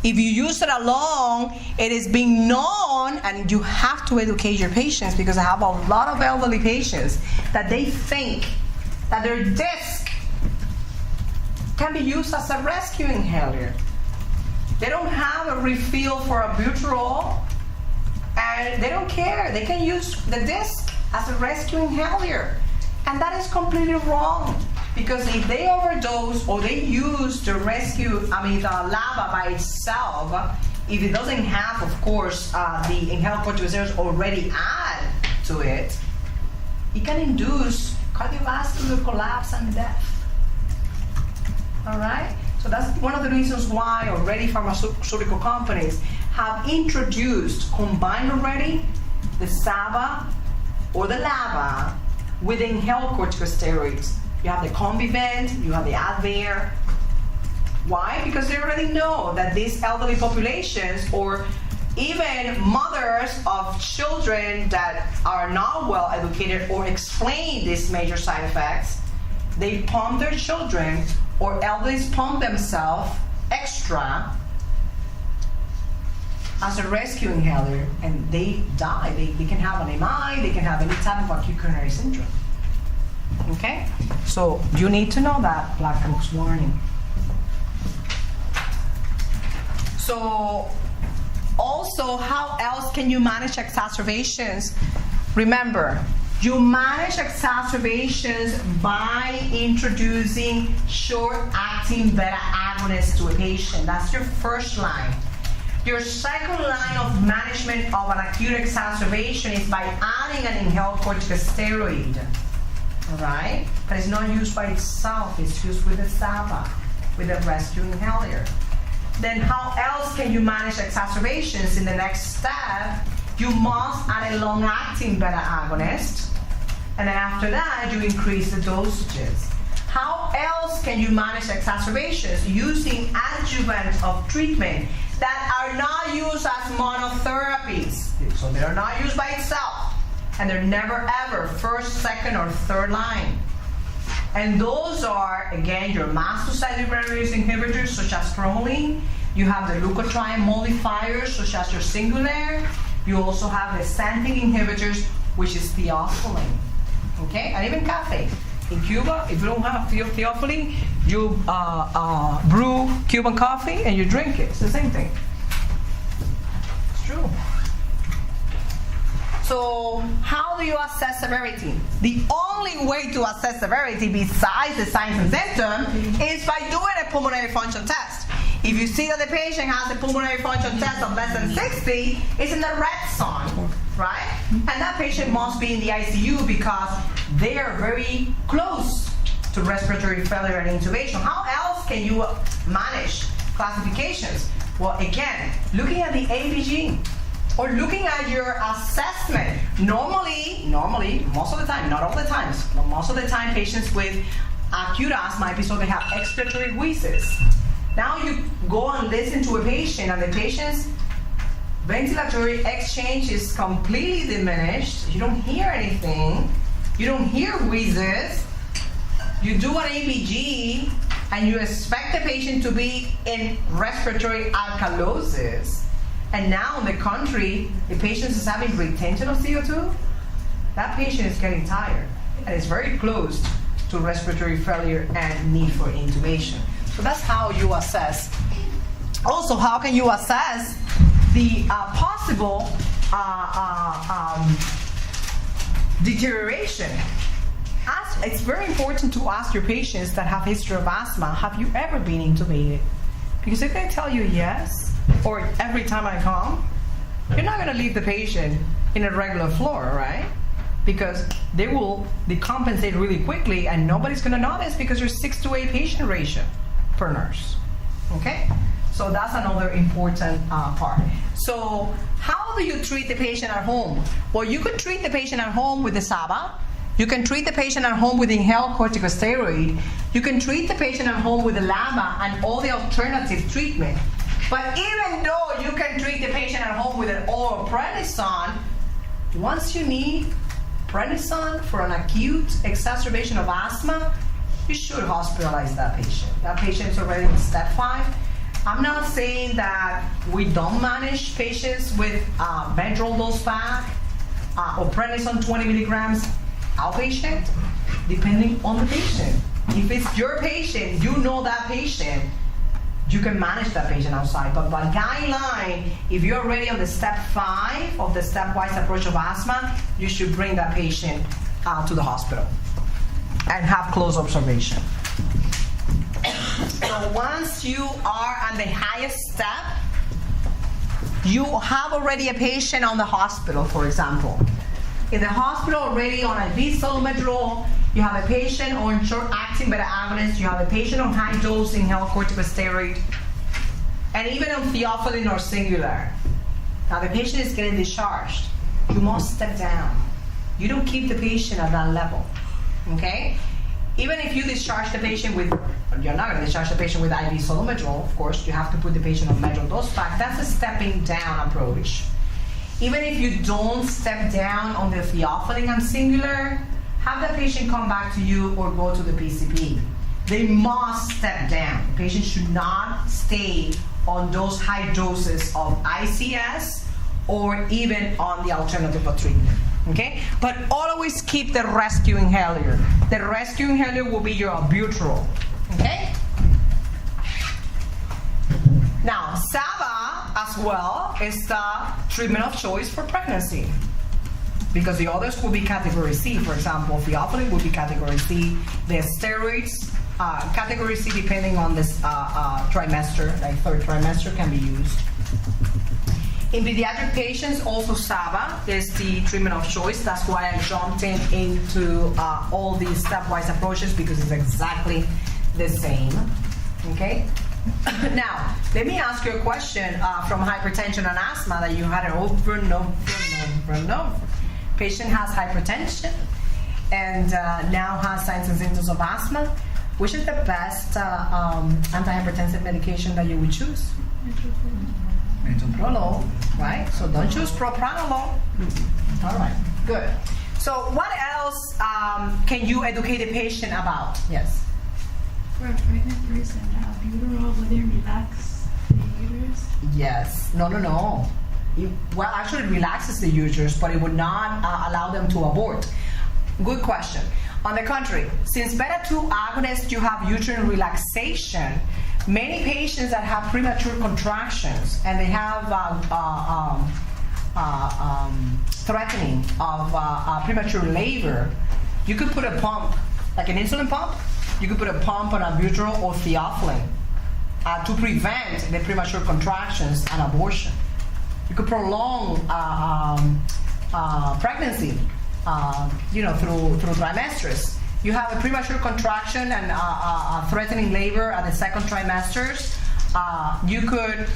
If you use it alone, it is being known, and you have to educate your patients, because I have a lot of elderly patients that they think that their disc can be used as a rescue inhaler. They don't have a refill for albuterol, and they don't care. They can use the disc as a rescue inhaler. And that is completely wrong, Because if they overdose or they use the LABA by itself, if it doesn't have, of course, the inhaled corticosteroids already add to it, it can induce cardiovascular collapse and death. All right? So that's one of the reasons why already pharmaceutical companies have introduced, combined already, the SABA or the LABA with inhaled corticosteroids. You have the Convivent, you have the Advair. Why? Because they already know that these elderly populations, or even mothers of children that are not well educated or explain these major side effects, they pump their children, or elderly pump themselves extra as a rescue inhaler, and they die. They can have an MI, they can have any type of acute coronary syndrome. Okay? So you need to know that, black box warning. So also, how else can you manage exacerbations? Remember, you manage exacerbations by introducing short-acting beta-agonists to a patient. That's your first line. Your second line of management of an acute exacerbation is by adding an inhaled corticosteroid. All right? But it's not used by itself. It's used with a SABA, with a rescue inhaler. Then how else can you manage exacerbations? In the next step, you must add a long-acting beta-agonist, and then after that, you increase the dosages. How else can you manage exacerbations? Using adjuvant of treatment that are not used as monotherapies. So they are not used by itself, and they're never ever first, second, or third line. And those are, again, your mastocyte degranulase inhibitors, such as cromolyn. You have the leukotriene modifiers, such as your Singulair. You also have the xanthine inhibitors, which is theophylline. Okay? And even caffeine. In Cuba, if you don't have theophylline, you brew Cuban coffee and you drink it. It's the same thing. It's true. So how do you assess severity? The only way to assess severity besides the signs and symptoms is by doing a pulmonary function test. If you see that the patient has a pulmonary function test of less than 60, it's in the red zone, right? And that patient must be in the ICU because they are very close to respiratory failure and intubation. How else can you manage classifications? Well, again, looking at the ABG, or looking at your assessment. Normally, most of the time, not all the times, but most of the time, patients with acute asthma episode, they have expiratory wheezes. Now you go and listen to a patient, and the patient's ventilatory exchange is completely diminished. You don't hear anything. You don't hear wheezes. You do an ABG, and you expect the patient to be in respiratory alkalosis. And now in the country, the patient is having retention of CO2. That patient is getting tired, and it's very close to respiratory failure and need for intubation. So that's how you assess. Also, how can you assess the possible deterioration? It's very important to ask your patients that have history of asthma, have you ever been intubated? Because if they tell you yes, or every time I come, you're not going to leave the patient in a regular floor, right? Because they will decompensate really quickly, and nobody's going to notice because there's 6 to 8 patient ratio per nurse. Okay? So that's another important part. So how do you treat the patient at home? Well, you could treat the patient at home with the SABA. You can treat the patient at home with inhaled corticosteroid. You can treat the patient at home with the LABA and all the alternative treatment. But even though you can treat the patient at home with an oral prednisone, once you need prednisone for an acute exacerbation of asthma, you should hospitalize that patient. That patient is already in step 5. I'm not saying that we don't manage patients with Medrol dose pack or prednisone 20 milligrams outpatient, depending on the patient. If it's your patient, you know that patient, you can manage that patient outside. But by guideline, if you're already on the step 5 of the stepwise approach of asthma, you should bring that patient to the hospital. and have close observation. So once you are at the highest step, you have already a patient on the hospital, for example. In the hospital already on IV Solomedrol, you have a patient on short-acting beta-agonist, you have a patient on high-dose inhaled corticosteroid, and even on theophylline or singular. Now the patient is getting discharged. You must step down. You don't keep the patient at that level, okay? Even if you discharge the patient with, you're not going to discharge the patient with IV Solomedrol, of course, you have to put the patient on medrol dose pack. That's a stepping down approach. Even if you don't step down on the theophylline and singular, have the patient come back to you or go to the PCP. They must step down. The patient should not stay on those high doses of ICS or even on the alternative of treatment. Okay? But always keep the rescue inhaler. The rescue inhaler will be your albuterol. Okay? Now, SABA as well is the treatment of choice for pregnancy, because the others will be category C. For example, theophylline will be category C. The steroids, category C, depending on this trimester, like third trimester, can be used. In pediatric patients, also SABA is the treatment of choice. That's why I jumped into all these stepwise approaches, because it's exactly the same. Okay? Now, let me ask you a question from hypertension and asthma that you had over and over and over. Patient has hypertension and now has signs and symptoms of asthma. Which is the best antihypertensive medication that you would choose? Metoprolol, right? So don't choose propranolol. All right, good. So what else can you educate a patient about? Yes. For a pregnant person, albuterol, would it relax the uterus? Yes. No. Well, actually it relaxes the uterus, but it would not allow them to abort. Good question. On the contrary, since beta-2 agonists, you have uterine relaxation, many patients that have premature contractions and they have threatening of premature labor, you could put a pump, like an insulin pump, you could put a pump on albuterol or theophylline to prevent the premature contractions and abortion. You could prolong pregnancy, through trimesters. You have a premature contraction and threatening labor at the second trimesters. You could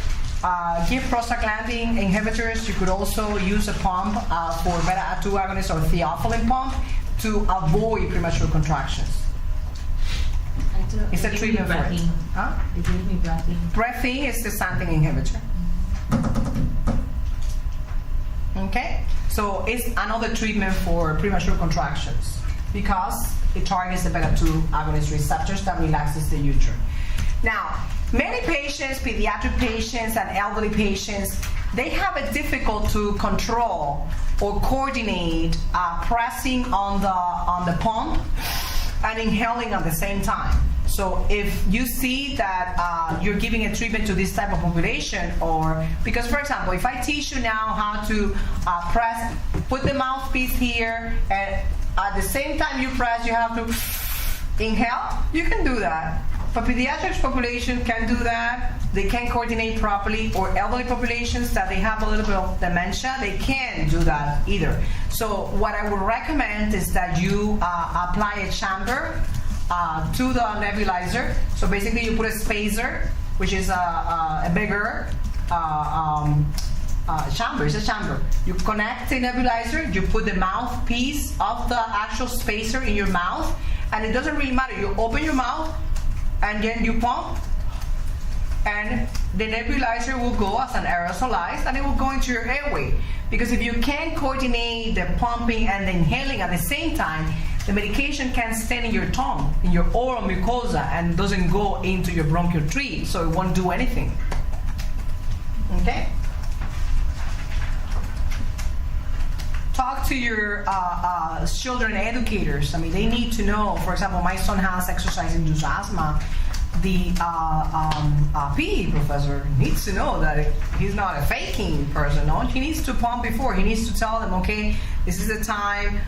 give prostaglandin inhibitors. You could also use a pump for beta-2 agonist or theophylline pump to avoid premature contractions. It's a treatment for it. Huh? They gave me breathing. Breathing is the xanthine inhibitor. Okay? So it's another treatment for premature contractions because it targets the beta-2 agonist receptors that relaxes the uterus. Now, many patients, pediatric patients and elderly patients, they have it difficult to control or coordinate pressing on the pump and inhaling at the same time. So if you see that you're giving a treatment to this type of population, or because, for example, if I teach you now how to press, put the mouthpiece here, and at the same time you press, you have to inhale, you can do that. But pediatric population can do that. They can't coordinate properly, or elderly populations that they have a little bit of dementia, they can't do that either. So what I would recommend is that you apply a chamber to the nebulizer. So basically you put a spacer, which is a bigger chamber. It's a chamber. You connect the nebulizer, you put the mouthpiece of the actual spacer in your mouth, and it doesn't really matter. You open your mouth and then you pump, and the nebulizer will go as an aerosolized and it will go into your airway. Because if you can't coordinate the pumping and the inhaling at the same time, the medication can stay in your tongue, in your oral mucosa, and doesn't go into your bronchial tree, so it won't do anything. Okay? Talk to your children educators. I mean, they need to know. For example, my son has exercise-induced asthma. the PE professor needs to know that he's not a faking person. No, he needs to pump before. He needs to tell them, okay, this is the time.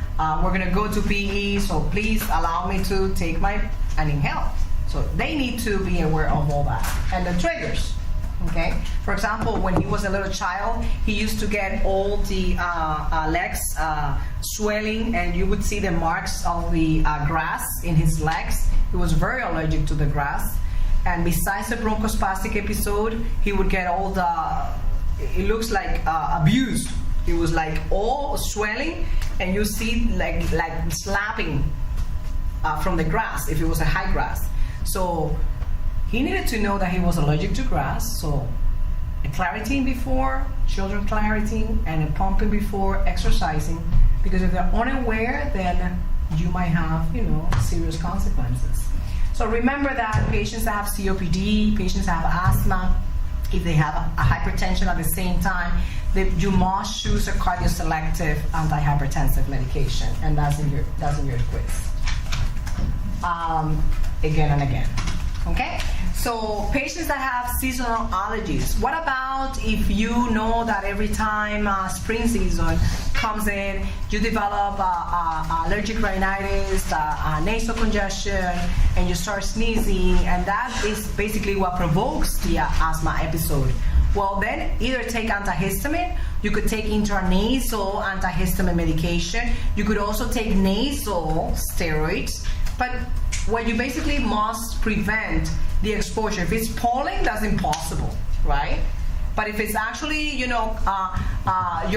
We're gonna go to PE, so please allow me to take and inhale. So they need to be aware of all that and the triggers. Okay. For example, when he was a little child, he used to get all the legs swelling, and you would see the marks of the grass in his legs. He was very allergic to the grass. And besides the bronchospastic episode, he would get all it looks like abuse. It was like all swelling, and you see like slapping from the grass if it was a high grass. So he needed to know that he was allergic to grass. So a claritin before, children claritin, and a pumping before exercising. Because if they're unaware, then you might have, serious consequences. So remember that patients that have COPD, patients that have asthma, if they have a hypertension at the same time, you must choose a cardioselective antihypertensive medication, and that's in your quiz. Again and again. Okay? So patients that have seasonal allergies, what about if you know that every time spring season comes in, you develop allergic rhinitis, nasal congestion, and you start sneezing, and that is basically what provokes the asthma episode. Well, then either take antihistamine, you could take intranasal antihistamine medication, you could also take nasal steroids, but what you basically must prevent the exposure. If it's pollen, that's impossible, right? But if it's actually, your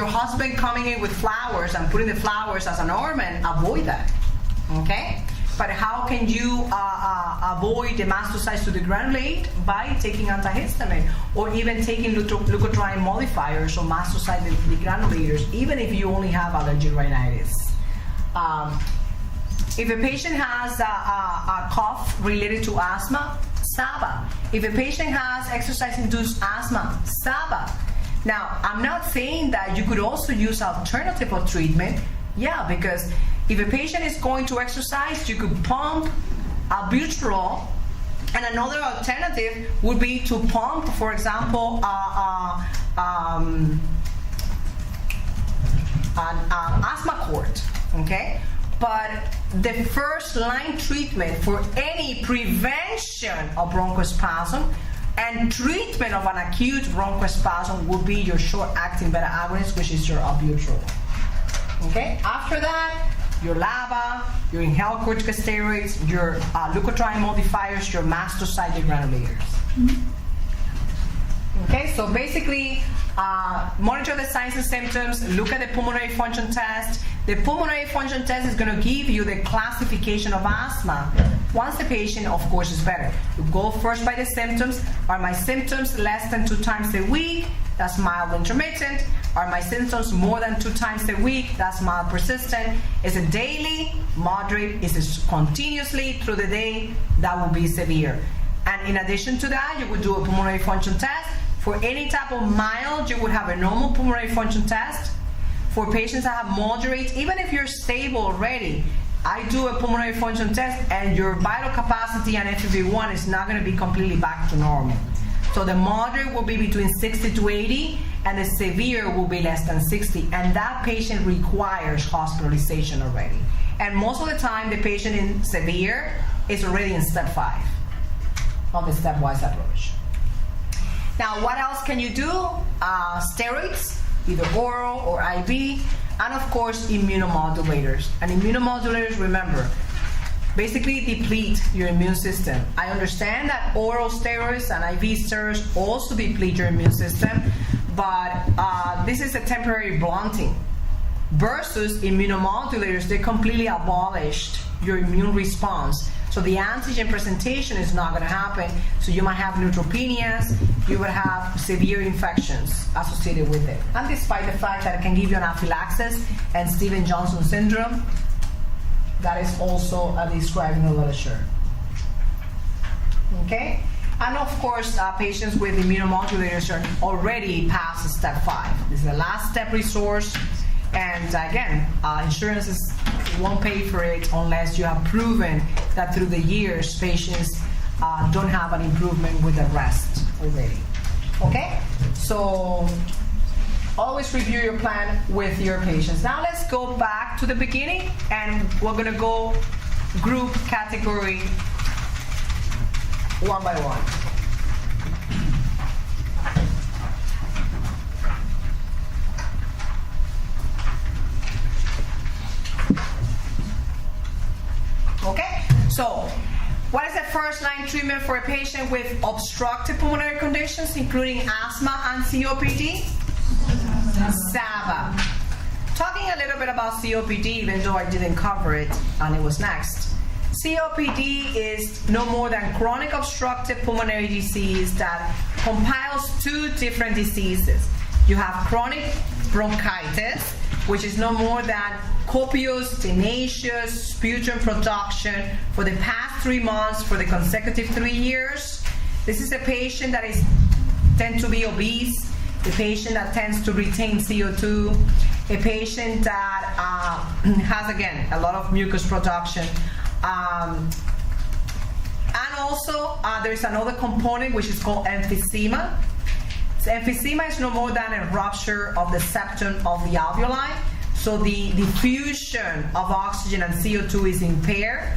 husband coming in with flowers and putting the flowers as an ornament, avoid that, okay? But how can you avoid the mastocytes to degranulate? By taking antihistamine, or even taking leukotriene modifiers or mastocyte degranulators, even if you only have allergic rhinitis. If a patient has a cough related to asthma, SABA. If a patient has exercise-induced asthma, SABA. Now, I'm not saying that you could also use alternative of treatment. Yeah, because if a patient is going to exercise, you could pump albuterol, and another alternative would be to pump, for example, an asthma cord, okay? But the first line treatment for any prevention of bronchospasm and treatment of an acute bronchospasm will be your short-acting beta-agonist, which is your albuterol. Okay? After that, your LABA, your inhaled corticosteroids, your leukotriene modifiers, your mastocyte degranulators. Okay, so basically, monitor the signs and symptoms, look at the pulmonary function test. The pulmonary function test is going to give you the classification of asthma. Once the patient, of course, is better. You go first by the symptoms. Are my symptoms less than 2 times a week? That's mild intermittent. Are my symptoms more than 2 times a week? That's mild persistent. Is it daily? Moderate? Is it continuously through the day? That will be severe. And in addition to that, you would do a pulmonary function test. For any type of mild, you would have a normal pulmonary function test. For patients that have moderate, even if you're stable already, I do a pulmonary function test, and your vital capacity and FEV1 is not going to be completely back to normal. So the moderate will be between 60 to 80, and the severe will be less than 60, and that patient requires hospitalization already. And most of the time, the patient in severe is already in step 5 of the stepwise approach. Now, what else can you do? Steroids, either oral or IV, and of course, immunomodulators. And immunomodulators, remember, basically deplete your immune system. I understand that oral steroids and IV steroids also deplete your immune system, but this is a temporary blunting. Versus immunomodulators, they completely abolished your immune response. So the antigen presentation is not going to happen. So you might have neutropenias, you would have severe infections associated with it. And despite the fact that it can give you anaphylaxis and Stevens-Johnson syndrome, that is also described in the literature. Okay? And of course, patients with immunomodulators are already past step 5. This is the last step resource. And again, insurance won't pay for it unless you have proven that through the years patients don't have an improvement with the rest already. Okay? So always review your plan with your patients. Now let's go back to the beginning, and we're going to go group category one by one. Okay, so what is the first line treatment for a patient with obstructive pulmonary conditions, including asthma and COPD? SABA. Talking a little bit about COPD, even though I didn't cover it and it was next. COPD is no more than chronic obstructive pulmonary disease that compiles two different diseases. You have chronic bronchitis, which is no more than copious, tenacious sputum production for the past 3 months for the consecutive 3 years. This is a patient that tends to be obese, a patient that tends to retain CO2, a patient that has, again, a lot of mucus production. And also, there is another component which is called emphysema. So emphysema is no more than a rupture of the septum of the alveoli. So the diffusion of oxygen and CO2 is impaired.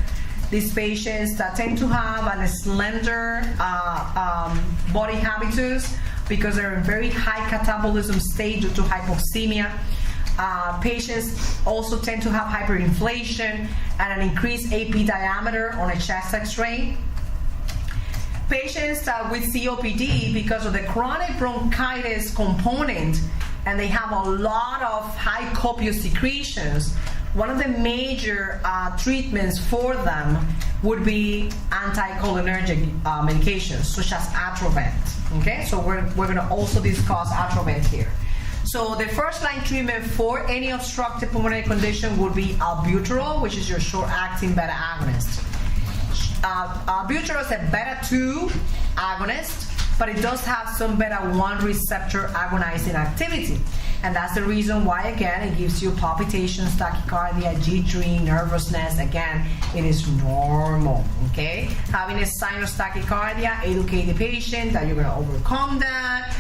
These patients that tend to have a slender body habitus because they're in very high catabolism state due to hypoxemia. Patients also tend to have hyperinflation and an increased AP diameter on a chest X-ray. Patients with COPD, because of the chronic bronchitis component, and they have a lot of high copious secretions, one of the major treatments for them would be anticholinergic medications, such as Atrovent. Okay, so we're going to also discuss Atrovent here. So the first line treatment for any obstructive pulmonary condition would be albuterol, which is your short-acting beta agonist. Albuterol is a beta-2 agonist, but it does have some beta-1 receptor agonizing activity. And that's the reason why, again, it gives you palpitations, tachycardia, jittering, nervousness. Again, it is normal, okay? Having a sinus tachycardia, educate the patient that you're going to overcome that.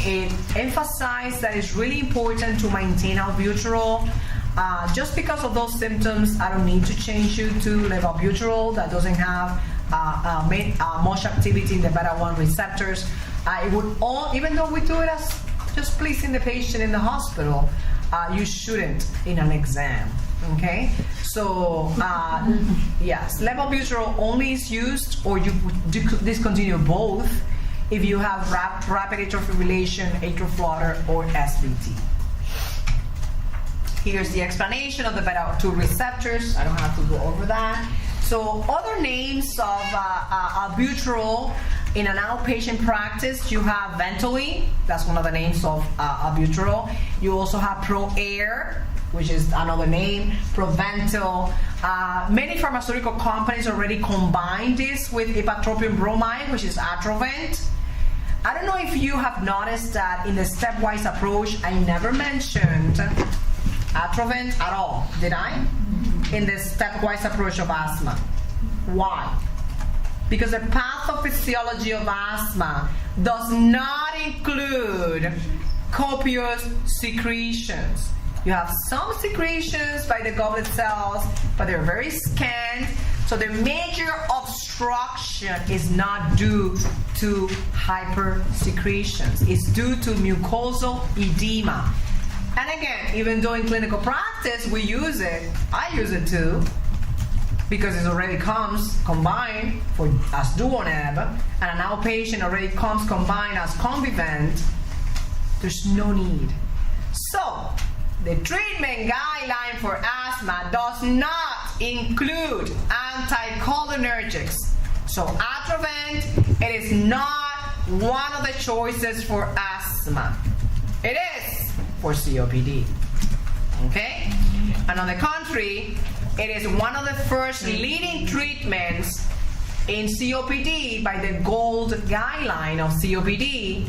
It emphasizes that it's really important to maintain albuterol. Just because of those symptoms, I don't need to change you to levobuterol that doesn't have much activity in the beta-1 receptors. It would even though we do it as just pleasing the patient in the hospital, you shouldn't in an exam. Okay, so yes, levobuterol only is used, or you discontinue both if you have rapid atrial fibrillation, atrial flutter, or SVT. Here's the explanation of the beta-2 receptors. I don't have to go over that. So other names of albuterol in an outpatient practice, you have Ventolin. That's one of the names of albuterol. You also have ProAir, which is another name, Proventil. Many pharmaceutical companies already combine this with ipratropium bromide, which is Atrovent. I don't know if you have noticed that in the stepwise approach, I never mentioned Atrovent at all, did I? In the stepwise approach of asthma. Why? Because the pathophysiology of asthma does not include copious secretions. You have some secretions by the goblet cells, but they're very scant. So the major obstruction is not due to hypersecretions. It's due to mucosal edema. And again, even though in clinical practice we use it, I use it too, because it already comes combined as Duoneb, and an outpatient already comes combined as Convivent. There's no need. So, the treatment guideline for asthma does not include anticholinergics. So Atrovent, it is not one of the choices for asthma. It is for COPD. Okay? And on the contrary, it is one of the first leading treatments in COPD by the GOLD guideline of COPD,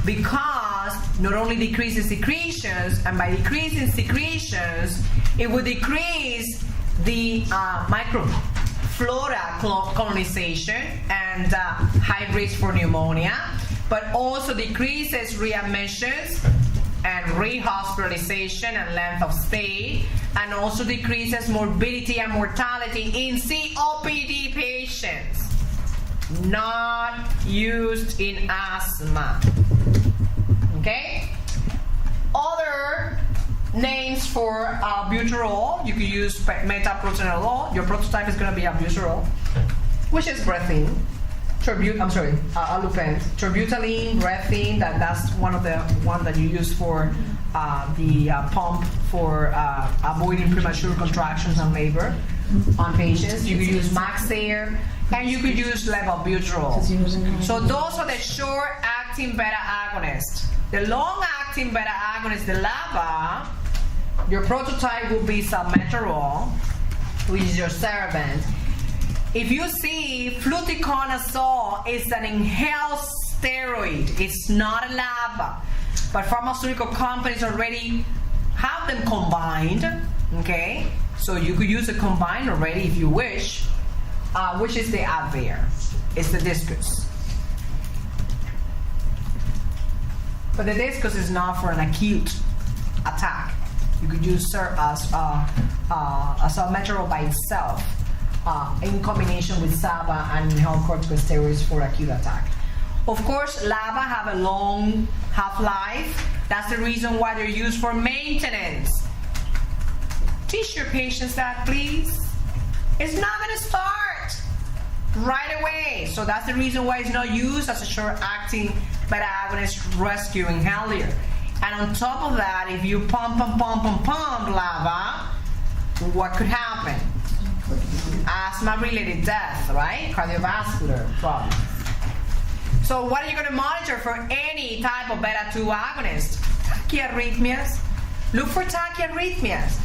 because not only decreases secretions, and by decreasing secretions, it would decrease the flora colonization and high risk for pneumonia, but also decreases readmissions and rehospitalization and length of stay, and also decreases morbidity and mortality in COPD patients. Not used in asthma. Okay? Other names for albuterol, you could use metoprolol. Your prototype is going to be albuterol, which is breathine. Alupent. Terbutaline, breathine, that's one that you use for the pump for avoiding premature contractions and labor on patients. You could use Maxair, and you could use levobuterol. So those are the short-acting beta agonists. The long-acting beta agonist, the LABA, your prototype will be salmeterol, which is your Cerebent. If you see, fluticasone is an inhaled steroid. It's not a LABA. But pharmaceutical companies already have them combined, okay? So you could use a combined already if you wish, which is the Advair. It's the Discus. But the Discus is not for an acute attack. You could use salmeterol by itself in combination with SABA and inhaled corticosteroids for acute attack. Of course, LABA have a long half-life. That's the reason why they're used for maintenance. Teach your patients that, please. It's not going to start right away. So that's the reason why it's not used as a short-acting beta agonist rescue inhaler. And on top of that, if you pump LABA, what could happen? Asthma-related death, right? Cardiovascular problems. So what are you going to monitor for any type of beta-2 agonist? Tachyarrhythmias. Look for tachyarrhythmias.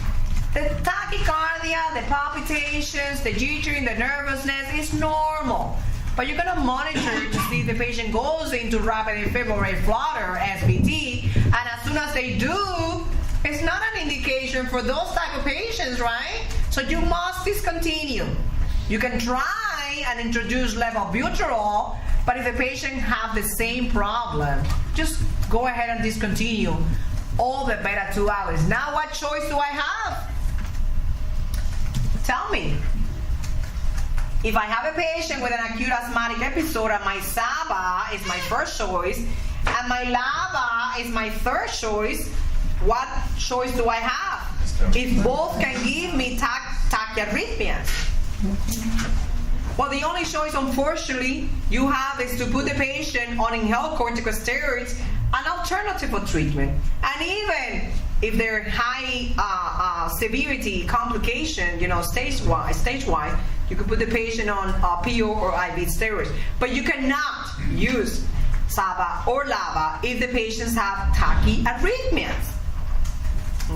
The tachycardia, the palpitations, the jittering, the nervousness is normal. But you're going to monitor to see if the patient goes into rapid fibrillary flutter, SVT, and as soon as they do, it's not an indication for those type of patients, right? So you must discontinue. You can try and introduce levobuterol, but if the patient have the same problem, just go ahead and discontinue all the beta-2 agonists. Now what choice do I have? Tell me. If I have a patient with an acute asthmatic episode and my SABA is my first choice and my LABA is my third choice, what choice do I have? If both can give me tachyarrhythmias. Well, the only choice, unfortunately, you have is to put the patient on inhaled corticosteroids, an alternative for treatment. And even if they're high severity complication, stage-wise, you could put the patient on PO or IV steroids. But you cannot use SABA or LABA if the patients have tachyarrhythmias.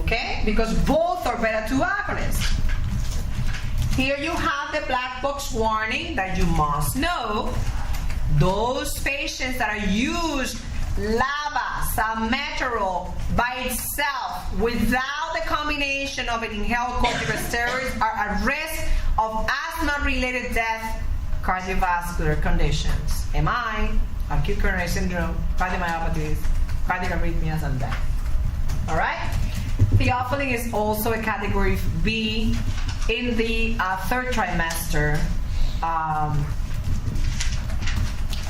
Okay? Because both are beta-2 agonists. Here you have the black box warning that you must know. Those patients that are used LABA, salmeterol by itself without the combination of an inhaled corticosteroids are at risk of asthma-related death, cardiovascular conditions. MI, acute coronary syndrome, cardiomyopathies, cardiac arrhythmias, and death. All right? Theophylline is also a category B in the third trimester.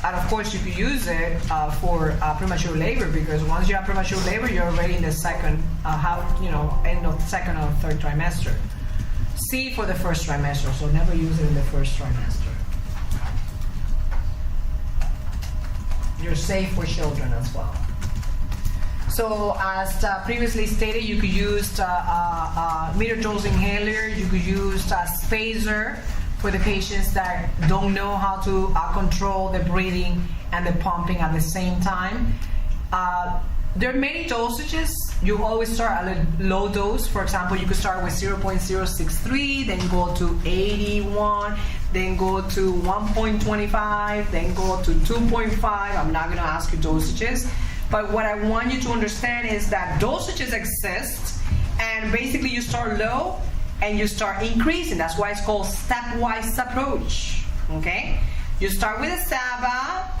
And of course, you could use it for premature labor, because once you have premature labor, you're already in the second end of second or third trimester. C for the first trimester, so never use it in the first trimester. You're safe for children as well. So as previously stated, you could use meter dose inhaler, you could use spacer for the patients that don't know how to control the breathing and the pumping at the same time. There are many dosages. You always start at a low dose. For example, you could start with 0.063, then go to 81, then go to 1.25, then go to 2.5. I'm not going to ask you dosages. But what I want you to understand is that dosages exist, and basically you start low, and you start increasing. That's why it's called stepwise approach. Okay? You start with a SABA.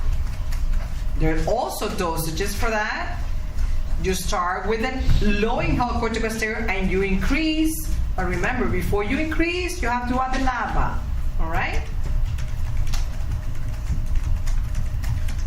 There are also dosages for that. You start with a low inhaled corticosteroid and you increase. But remember, before you increase, you have to add the LABA. All right?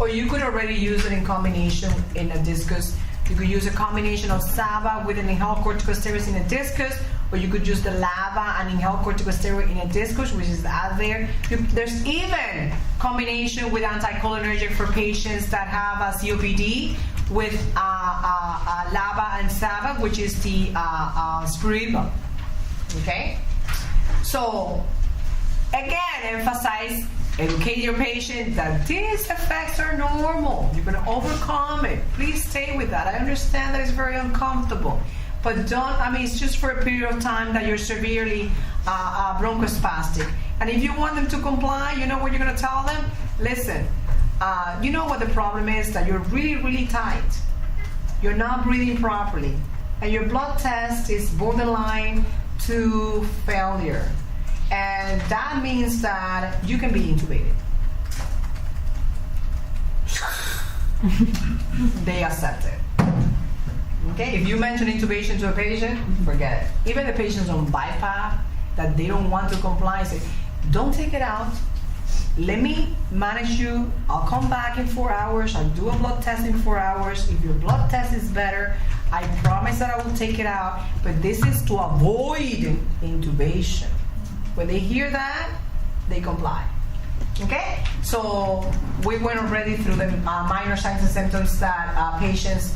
Or you could already use it in combination in a discus. You could use a combination of SABA with an inhaled corticosteroid in a discus, or you could use the LABA and inhaled corticosteroid in a discus, which is out there. There's even combination with anticholinergic for patients that have a COPD with LABA and SABA, which is the Spiriva. Okay? So, again, emphasize, educate your patient that these effects are normal. You're going to overcome it. Please stay with that. I understand that it's very uncomfortable. But it's just for a period of time that you're severely bronchospastic. And if you want them to comply, you know what you're going to tell them? Listen, you know what the problem is? That you're really, really tight. You're not breathing properly. And your blood test is borderline to failure. And that means that you can be intubated. They accept it. Okay, if you mention intubation to a patient, forget it. Even the patients on BiPAP that they don't want to comply, say, don't take it out. Let me manage you. I'll come back in 4 hours. I'll do a blood test in 4 hours. If your blood test is better, I promise that I will take it out. But this is to avoid intubation. When they hear that, they comply. Okay? So we went already through the minor signs and symptoms that patients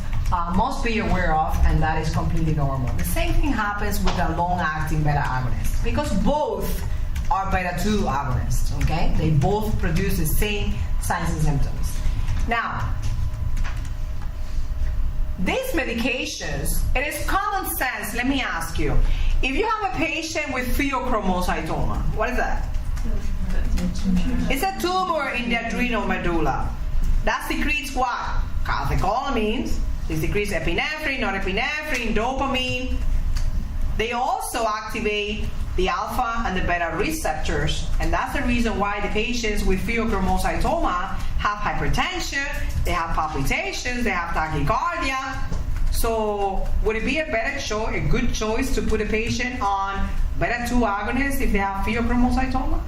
must be aware of, and that is completely normal. The same thing happens with a long-acting beta agonist, because both are beta-2 agonists, okay? They both produce the same signs and symptoms. Now, these medications, it is common sense, let me ask you, if you have a patient with pheochromocytoma, what is that? It's a tumor in the adrenal medulla. That secretes what? Catecholamines. They secrete epinephrine, norepinephrine, dopamine. They also activate the alpha and the beta receptors, and that's the reason why the patients with pheochromocytoma have hypertension, they have palpitations, they have tachycardia. So would it be a good choice to put a patient on beta-2 agonists if they have pheochromocytoma?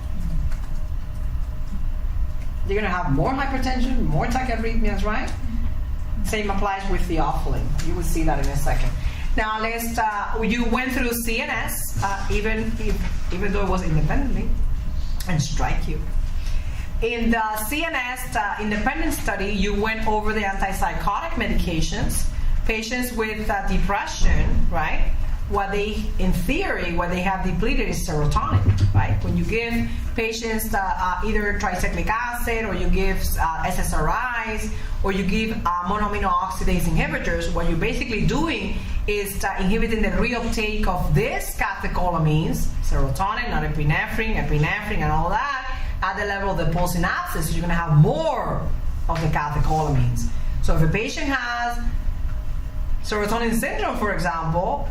They're going to have more hypertension, more tachyarrhythmias, right? Same applies with theophylline. You will see that in a second. Now you went through CNS, even though it was independently, and strike you. In the CNS independent study, you went over the antipsychotic medications. Patients with depression, right? In theory, what they have depleted is serotonin, right? When you give patients either tricyclic acid, or you give SSRIs, or you give monoamino oxidase inhibitors, what you're basically doing is inhibiting the reuptake of these catecholamines, serotonin, norepinephrine, epinephrine, and all that, at the level of the postsynapses. You're going to have more of the catecholamines. So if a patient has serotonin syndrome, for example,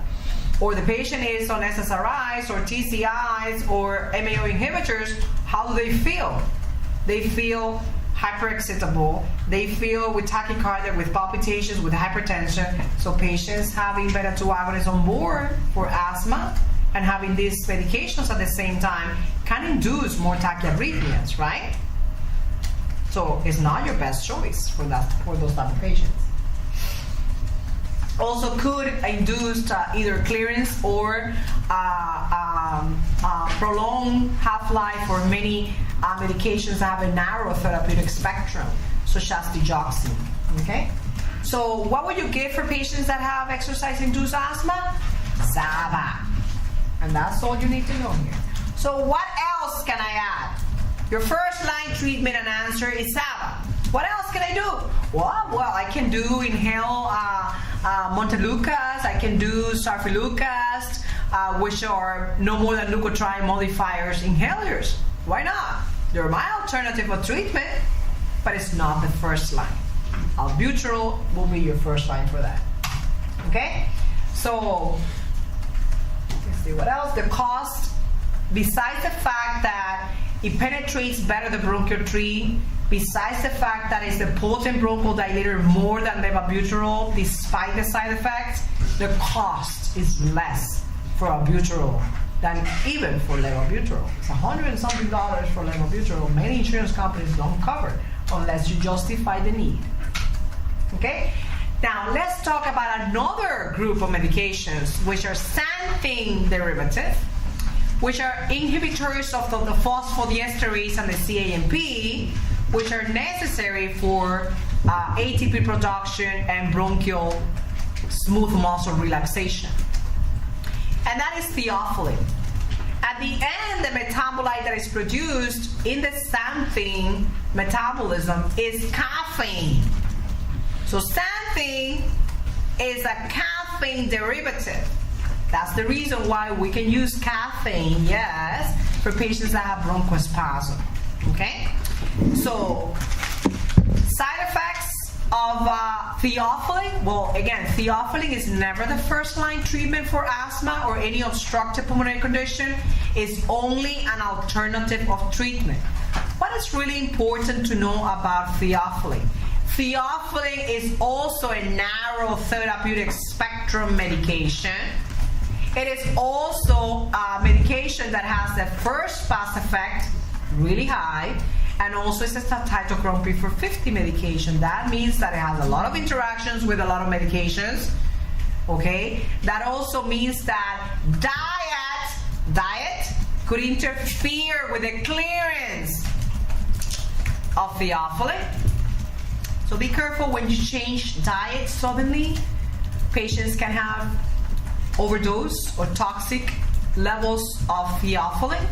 or the patient is on SSRIs or TCIs or MAO inhibitors, how do they feel? They feel hyperexcitable. They feel with tachycardia, with palpitations, with hypertension. So patients having beta-2 agonists on board for asthma and having these medications at the same time can induce more tachyarrhythmias, right? So it's not your best choice for those type of patients. Also could induce either clearance or prolonged half-life, or many medications have a narrow therapeutic spectrum, such as digoxin. Okay? So what would you give for patients that have exercise-induced asthma? SABA. And that's all you need to know here. So what else can I add? Your first-line treatment and answer is SABA. What else can I do? Well, I can do inhale Montelukast, I can do Sarfilucast, which are no more than leukotriene modifiers inhalers. Why not? They're my alternative of treatment, but it's not the first line. Albuterol will be your first line for that. Okay? So, Let's see what else. The cost, besides the fact that it penetrates better the bronchial tree, besides the fact that it's a potent bronchodilator more than levobuterol, despite the side effects, the cost is less for albuterol than even for levobuterol. It's $100 and something for levobuterol. Many insurance companies don't cover unless you justify the need. Okay? Now let's talk about another group of medications which are xanthine derivative, which are inhibitors of the phosphodiesterase and the CAMP, which are necessary for ATP production and bronchial smooth muscle relaxation. And that is theophylline. At the end, the metabolite that is produced in the xanthine metabolism is caffeine. So xanthine is a caffeine derivative. That's the reason why we can use caffeine, yes, for patients that have bronchospasm. Okay? So, side effects of theophylline. Well, again, theophylline is never the first line treatment for asthma or any obstructive pulmonary condition. It's only an alternative of treatment. What is really important to know about theophylline? Theophylline is also a narrow therapeutic spectrum medication. It is also a medication that has the first pass effect really high, and also it's a cytochrome P450 medication. That means that it has a lot of interactions with a lot of medications. Okay? That also means that diet could interfere with the clearance of theophylline. So be careful when you change diet suddenly. Patients can have overdose or toxic levels of theophylline.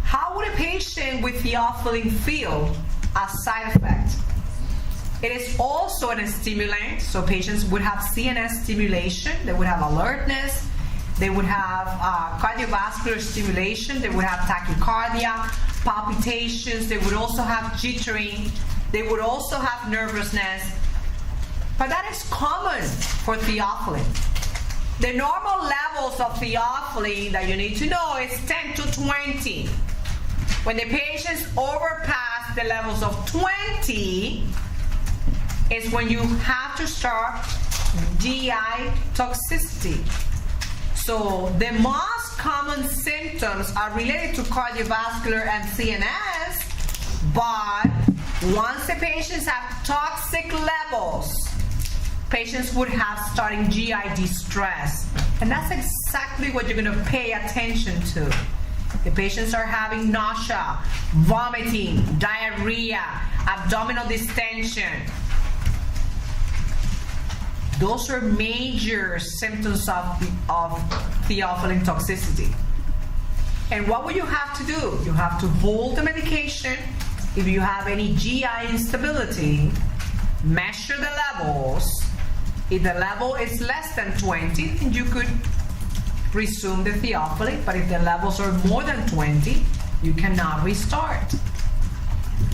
How would a patient with theophylline feel as side effect? It is also an stimulant, so patients would have CNS stimulation, they would have alertness, they would have cardiovascular stimulation, they would have tachycardia, palpitations, they would also have jittering, they would also have nervousness. But that is common for theophylline. The normal levels of theophylline that you need to know is 10 to 20. When the patients overpass the levels of 20, is when you have to start GI toxicity. So the most common symptoms are related to cardiovascular and CNS, but once the patients have toxic levels, patients would have starting GI distress. And that's exactly what you're going to pay attention to. The patients are having nausea, vomiting, diarrhea, abdominal distension. Those are major symptoms of theophylline toxicity. And what will you have to do? You have to hold the medication. If you have any GI instability, measure the levels. If the level is less than 20, then you could resume the theophylline, but if the levels are more than 20, you cannot restart.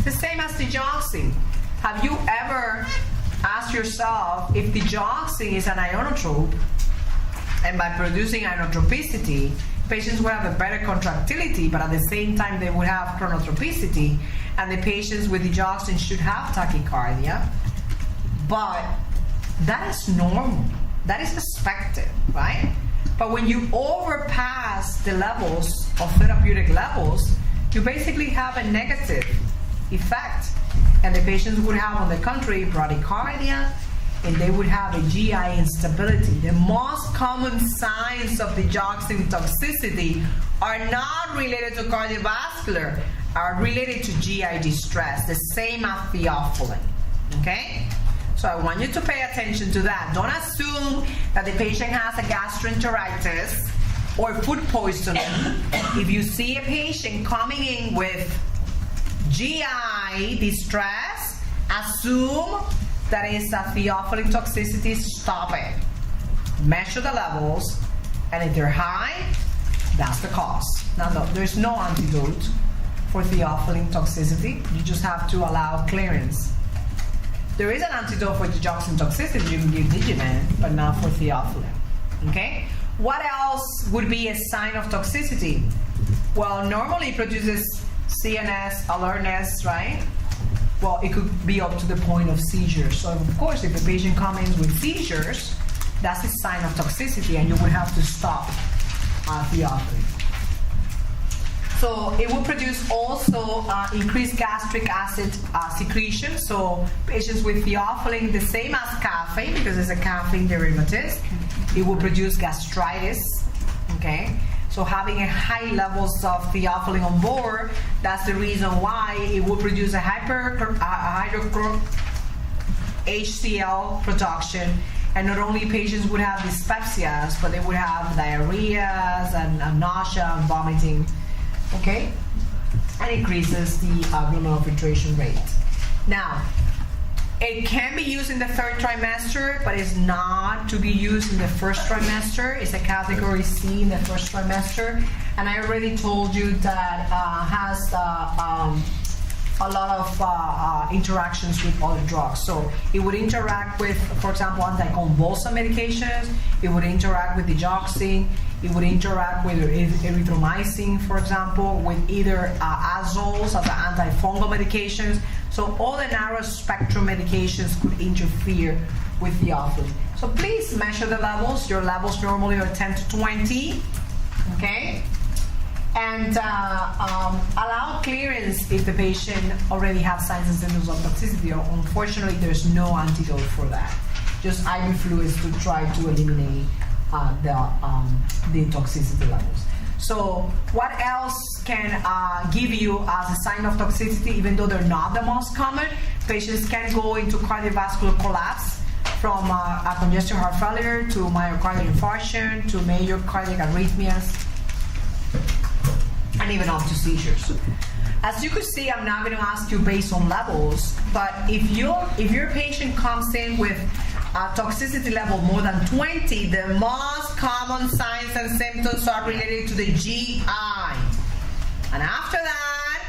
The same as digoxin. Have you ever asked yourself if digoxin is an ionotrope, and by producing inotropicity, patients would have a better contractility, but at the same time they would have chronotropicity, and the patients with digoxin should have tachycardia, but that is normal. That is expected, right? But when you overpass the levels of therapeutic levels, you basically have a negative effect. And the patients would have, on the contrary, bradycardia, and they would have a GI instability. The most common signs of digoxin toxicity are not related to cardiovascular, are related to GI distress, the same as theophylline. Okay? So I want you to pay attention to that. Don't assume that the patient has a gastroenteritis or food poisoning. If you see a patient coming in with GI distress, assume that it's a theophylline toxicity. Stop it. Measure the levels, and if they're high, that's the cause. Now, no, there's no antidote for theophylline toxicity. You just have to allow clearance. There is an antidote for digoxin toxicity. You can give Digivan, but not for theophylline. Okay? what else would be a sign of toxicity? Well, normally it produces CNS alertness, right? Well, it could be up to the point of seizures. So of course, if a patient comes in with seizures, that's a sign of toxicity, and you would have to stop theophylline. So it will produce also increased gastric acid secretion. So patients with theophylline, the same as caffeine, because it's a caffeine derivative, it will produce gastritis, okay? So having a high levels of theophylline on board, that's the reason why it will produce a HCl production. And not only patients would have dyspepsias, but they would have diarrheas and nausea and vomiting. Okay? And increases the glomerular filtration rate. Now, it can be used in the third trimester, but it's not to be used in the first trimester. It's a category C in the first trimester. And I already told you that has a lot of interactions with other drugs. So it would interact with, for example, anticonvulsant medications. It would interact with digoxin. It would interact with erythromycin, for example, with either azoles as antifungal medications. So all the narrow spectrum medications could interfere with theophylline. So please measure the levels. Your levels normally are 10 to 20, okay? And allow clearance if the patient already has signs and symptoms of toxicity. Unfortunately, there's no antidote for that. Just IV fluids to try to eliminate the toxicity levels. So what else can give you as a sign of toxicity, even though they're not the most common? Patients can go into cardiovascular collapse from a congestive heart failure to myocardial infarction to major cardiac arrhythmias, and even up to seizures. As you could see, I'm not going to ask you based on levels, but if your patient comes in with a toxicity level more than 20, the most common signs and symptoms are related to the GI. And after that,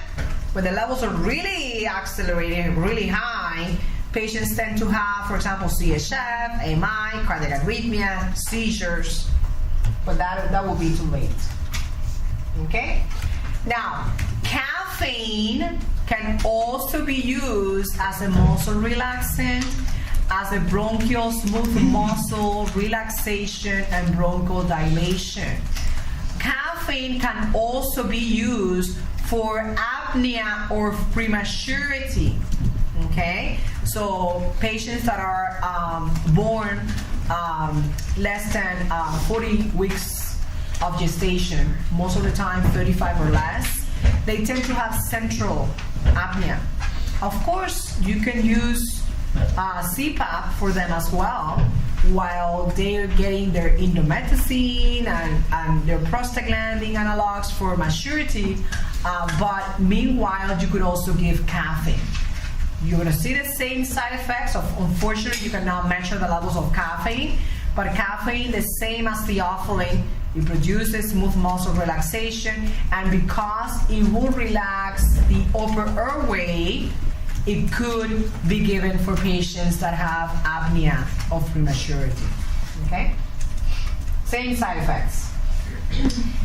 when the levels are really accelerating, really high, patients tend to have, for example, CHF, AMI, cardiac arrhythmia, seizures, but that will be too late. Okay? Now, caffeine can also be used as a muscle relaxant, as a bronchial smooth muscle relaxation and bronchodilation. Caffeine can also be used for apnea or prematurity. Okay? So patients that are born less than 40 weeks of gestation, most of the time 35 or less, they tend to have central apnea. Of course, you can use CPAP for them as well, while they're getting their indomethacin and their prostaglandin analogs for maturity, but meanwhile, you could also give caffeine. You're going to see the same side effects. Unfortunately, you cannot measure the levels of caffeine, but caffeine, the same as theophylline, it produces smooth muscle relaxation, and because it will relax the upper airway, it could be given for patients that have apnea of prematurity. Okay? Same side effects.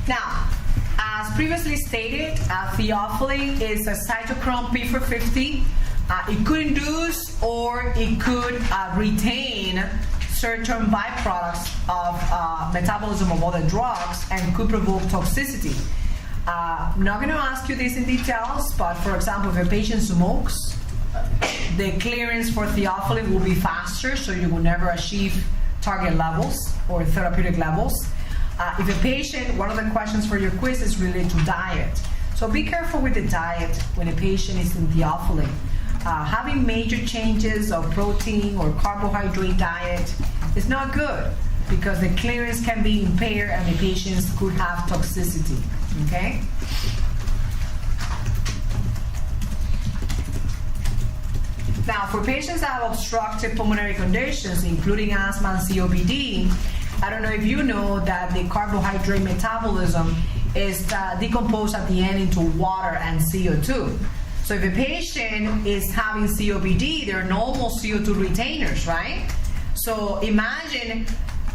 Now, as previously stated, theophylline is a cytochrome P450. It could induce or it could retain certain byproducts of metabolism of other drugs and could provoke toxicity. I'm not going to ask you this in details, but for example, if a patient smokes, the clearance for theophylline will be faster, so you will never achieve target levels or therapeutic levels. If a patient, one of the questions for your quiz is related to diet. So be careful with the diet when a patient is in theophylline. Having major changes of protein or carbohydrate diet is not good because the clearance can be impaired and the patients could have toxicity. Okay? Now, for patients that have obstructive pulmonary conditions, including asthma and COPD, I don't know if you know that the carbohydrate metabolism is decomposed at the end into water and CO2. So if a patient is having COPD, they're normal CO2 retainers, right? So imagine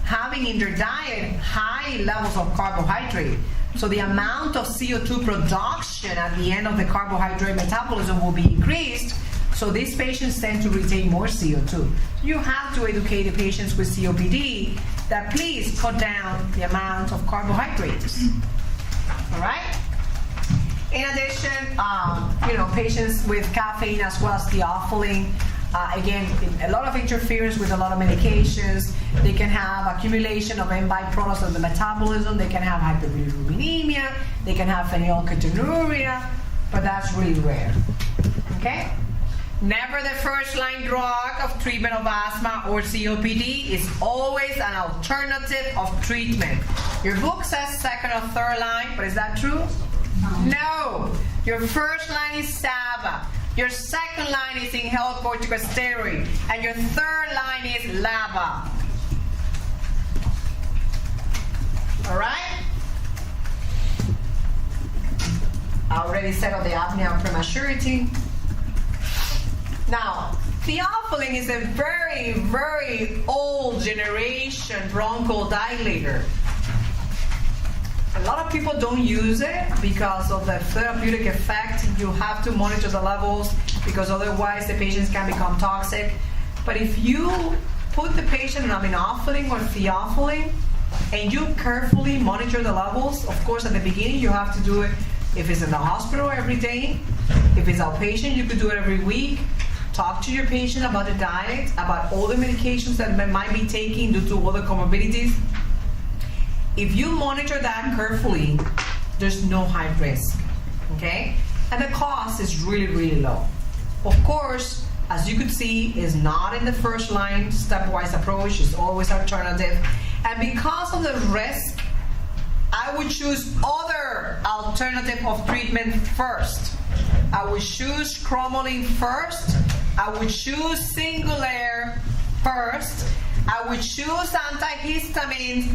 having in their diet high levels of carbohydrate. So the amount of CO2 production at the end of the carbohydrate metabolism will be increased. So these patients tend to retain more CO2. You have to educate the patients with COPD that please cut down the amount of carbohydrates. All right? In addition, patients with caffeine as well as theophylline, again, a lot of interference with a lot of medications. They can have accumulation of end byproducts of the metabolism. They can have hyperbilirubinemia. They can have phenylketonuria, but that's really rare. Okay? Never the first line drug of treatment of asthma or COPD is always an alternative of treatment. Your book says second or third line, but is that true? No. Your first line is SABA. Your second line is inhaled corticosteroid. And your third line is LABA. All right? I already said of the apnea of prematurity. Now, theophylline is a very, very old generation bronchodilator. A lot of people don't use it because of the therapeutic effect. You have to monitor the levels because otherwise the patients can become toxic. But if you put the patient on aminophylline or theophylline and you carefully monitor the levels, of course at the beginning you have to do it if it's in the hospital every day. If it's outpatient, you could do it every week. Talk to your patient about the diet, about all the medications that they might be taking due to other comorbidities. If you monitor that carefully, there's no high risk, okay? And the cost is really, really low. Of course, as you could see, is not in the first line stepwise approach, it's always alternative. And because of the risk, I would choose other alternative of treatment first. I would choose cromolyn first. I would choose Singulair first. I would choose antihistamines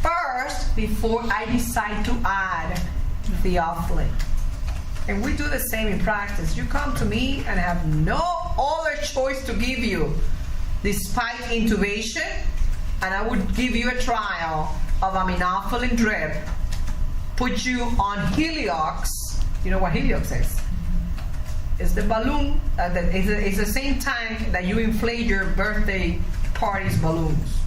first before I decide to add theophylline. And we do the same in practice. You come to me and have no other choice to give you despite intubation, and I would give you a trial of aminophylline drip, put you on Heliox. You know what Heliox is? It's the balloon, it's the same tank that you inflate your birthday party's balloons.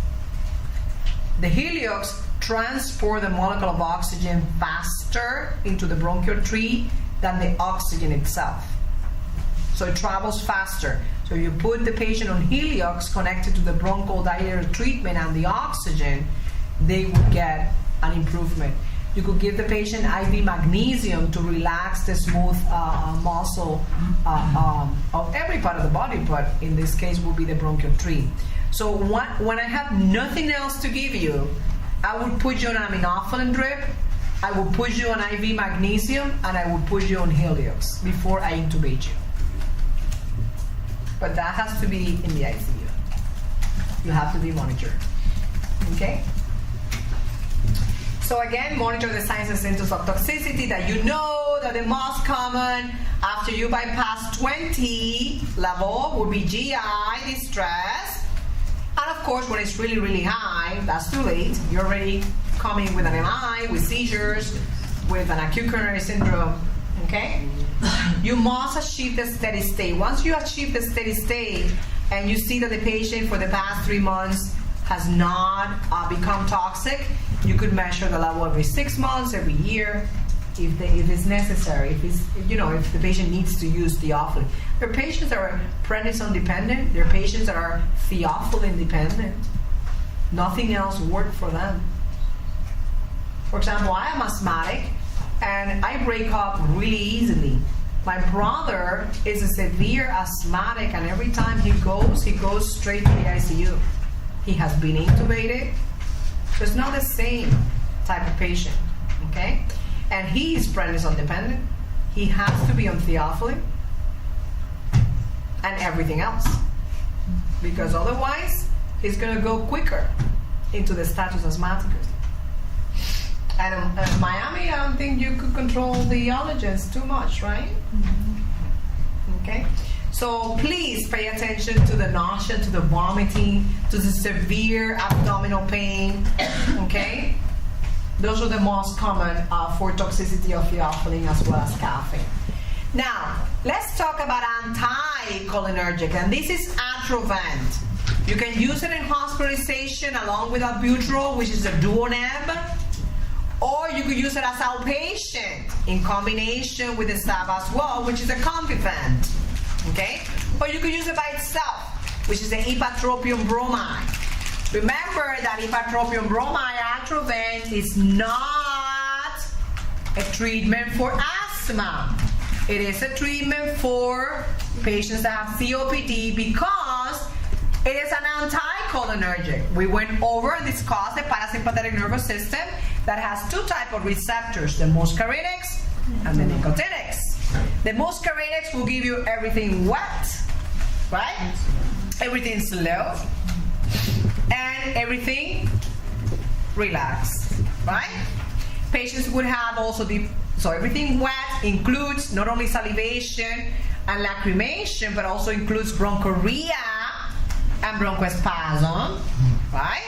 The Heliox transport the molecule of oxygen faster into the bronchial tree than the oxygen itself. So it travels faster. So you put the patient on Heliox connected to the bronchodilator treatment and the oxygen, they would get an improvement. You could give the patient IV magnesium to relax the smooth muscle of every part of the body, but in this case will be the bronchial tree. So when I have nothing else to give you, I would put you on aminophylline drip, I would put you on IV magnesium, and I would put you on Heliox before I intubate you. But that has to be in the ICU. You have to be monitored. Okay? So again, monitor the signs and symptoms of toxicity that you know that the most common after you bypass 20 level would be GI distress. And of course, when it's really, really high, that's too late. You're already coming with an MI, with seizures, with an acute coronary syndrome, okay? You must achieve the steady state. Once you achieve the steady state and you see that the patient for the past 3 months has not become toxic, you could measure the level every 6 months, every year, if it's necessary. If the patient needs to use theophylline. There are patients that are prednisone dependent. There are patients that are theophylline dependent. Nothing else worked for them. For example, I am asthmatic and I break up really easily. My brother is a severe asthmatic, and every time he goes straight to the ICU. He has been intubated. So it's not the same type of patient, okay? And he is prednisone dependent. He has to be on theophylline and everything else, because otherwise he's going to go quicker into the status asthmaticus. And in Miami, I don't think you could control the allergens too much, right? Mm-hmm. Okay. So So please pay attention to the nausea, to the vomiting, to the severe abdominal pain, okay? Those are the most common for toxicity of theophylline as well as caffeine. Now, let's talk about anticholinergic, and this is Atrovent. You can use it in hospitalization along with albuterol, which is a duo-neb, or you could use it as outpatient in combination with the SABA as well, which is a Convivent, okay? Or you could use it by itself, which is the ipratropium bromide. Remember that ipratropium bromide, Atrovent, is not a treatment for asthma. It is a treatment for patients that have COPD because it is an anticholinergic. We went over and discussed the parasympathetic nervous system that has two types of receptors, the muscarinics and the nicotinics. The muscarinics will give you everything wet, right? Everything slow, and everything relaxed, right? Patients would have also so everything wet includes not only salivation and lacrimation, but also includes bronchorrhea and bronchospasm, right?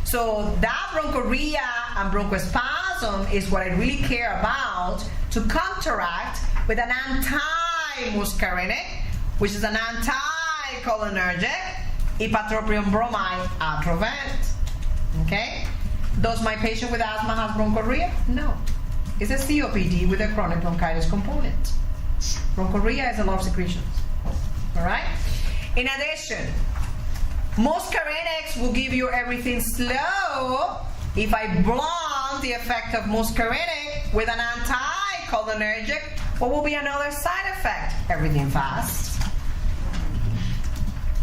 So that bronchorrhea and bronchospasm is what I really care about to counteract with an anti-muscarinic, which is an anti-cholinergic, ipratropium bromide, Atrovent. Okay? Does my patient with asthma have bronchorrhea? No. It's a COPD with a chronic bronchitis component. Bronchorrhea is a lot of secretions. All right? In addition, muscarinics will give you everything slow. If I blunt the effect of muscarinic with an anticholinergic, what will be another side effect? Everything fast.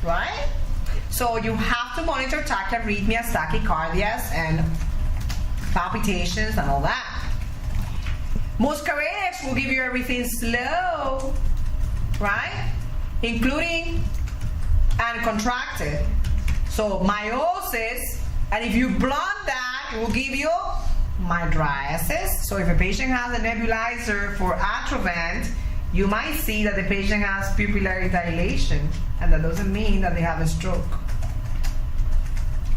Right? So you have to monitor tachyarrhythmias, tachycardias, and palpitations and all that. Muscarinics will give you everything slow, right? Including and contracted. So meiosis, and if you blunt that, it will give you mydriasis. So if a patient has a nebulizer for Atrovent, you might see that the patient has pupillary dilation, and that doesn't mean that they have a stroke.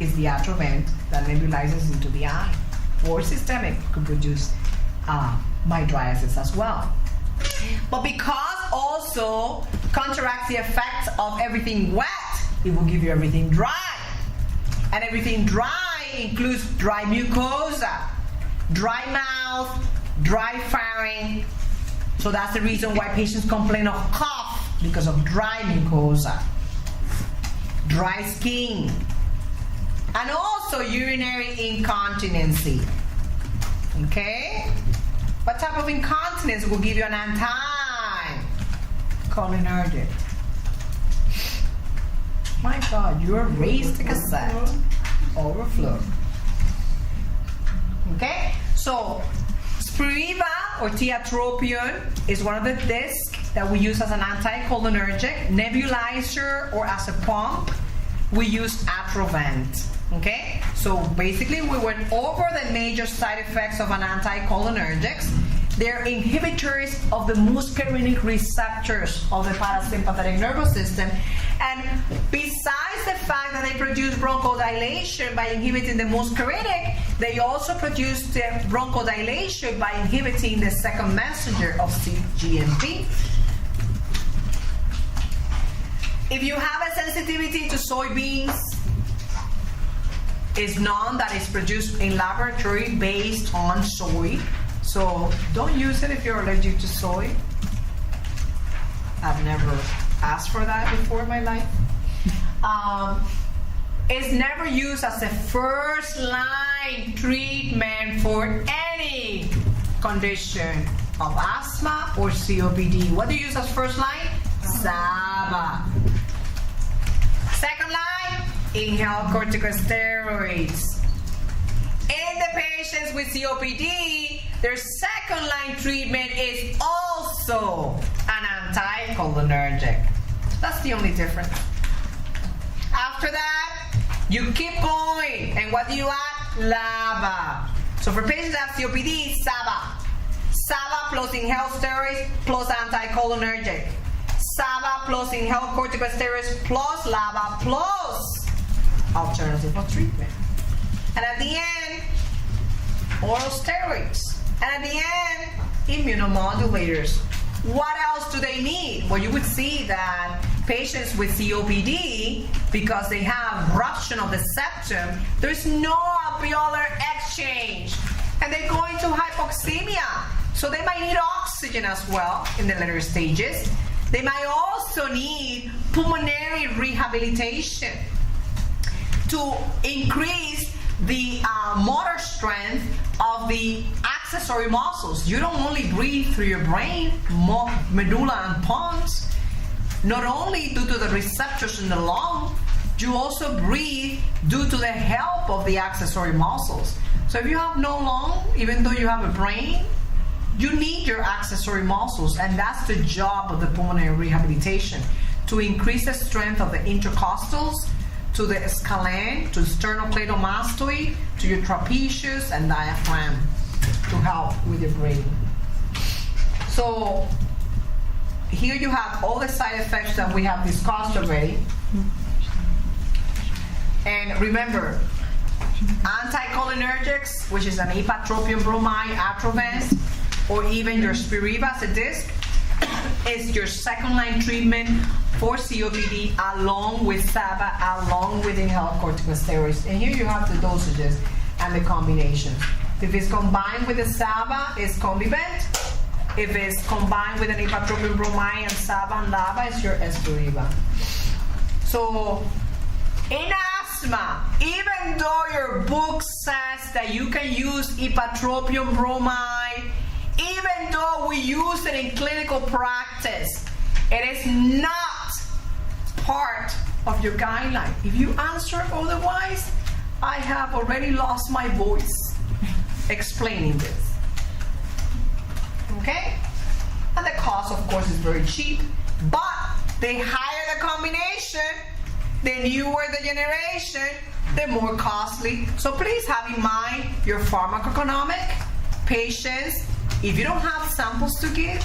It's the Atrovent that nebulizes into the eye, or systemic could produce mydriasis as well. But because also counteracts the effects of everything wet, it will give you everything dry. And everything dry includes dry mucosa, dry mouth, dry pharynx. So that's the reason why patients complain of cough, because of dry mucosa, dry skin, and also urinary incontinency. Okay? What type of incontinence will give you an anti-cholinergic? My God, you erased the cassette. Overflow. Okay? So, Spiriva or tiotropium is one of the discs that we use as an anticholinergic. Nebulizer or as a pump, we use Atrovent. Okay? So basically we went over the major side effects of an anticholinergics. They're inhibitors of the muscarinic receptors of the parasympathetic nervous system. And besides the fact that they produce bronchodilation by inhibiting the muscarinic, they also produce the bronchodilation by inhibiting the second messenger of CGMP. If you have a sensitivity to soybeans, it's known that it's produced in laboratory based on soy. So don't use it if you're allergic to soy. I've never asked for that before in my life. It's never used as a first line treatment for any condition of asthma or COPD. What do you use as first line? SABA. Second line, inhaled corticosteroids. In the patients with COPD, their second line treatment is also an anticholinergic. That's the only difference. After that, you keep going. And what do you add? LABA. So for patients that have COPD, SABA. SABA plus inhaled steroids plus anticholinergic. SABA plus inhaled corticosteroids plus LABA plus alternative of treatment. And at the end, oral steroids. And at the end, immunomodulators. What else do they need? Well, you would see that patients with COPD, because they have rupture of the septum, there's no alveolar exchange. And they go into hypoxemia. So they might need oxygen as well in the later stages. They might also need pulmonary rehabilitation to increase the motor strength of the accessory muscles. You don't only breathe through your brain, medulla and pons. Not only due to the receptors in the lung, you also breathe due to the help of the accessory muscles. So if you have no lung, even though you have a brain, you need your accessory muscles, and that's the job of the pulmonary rehabilitation, to increase the strength of the intercostals, to the scalene, to sternocleidomastoid, to your trapezius and diaphragm, to help with your breathing. So here you have all the side effects that we have discussed already. And remember, anticholinergics, which is an ipratropium bromide, Atrovent, or even your Spiriva as a disc, is your second-line treatment for COPD, along with SABA, along with inhaled corticosteroids. And here you have the dosages and the combinations. If it's combined with the SABA, it's Convivent. If it's combined with an ipratropium bromide and SABA and LABA, it's your Spiriva. So in asthma, even though your book says that you can use ipratropium bromide, even though we use it in clinical practice, it is not part of your guideline. If you answer otherwise, I have already lost my voice explaining this. Okay? And the cost, of course, is very cheap, but the higher the combination, the newer the generation, the more costly. So please have in mind your pharmacoeconomic, patients. If you don't have samples to give,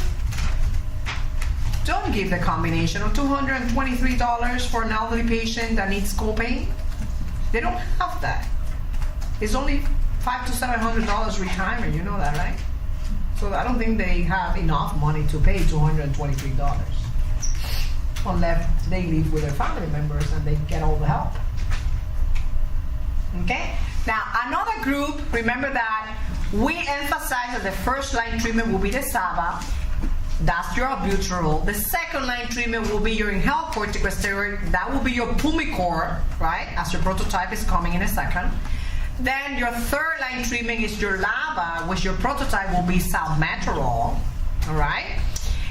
don't give the combination of $223 for an elderly patient that needs copay. They don't have that. It's only $500 to $700 retirement. You know that, right? So I don't think they have enough money to pay $223 unless they live with their family members and they get all the help. Okay? Now, another group, remember that we emphasize that the first line treatment will be the SABA. That's your albuterol. The second line treatment will be your inhaled corticosteroid. That will be your Pulmicort, right? As your prototype is coming in a second. Then your third line treatment is your LABA, which your prototype will be salmeterol, all right?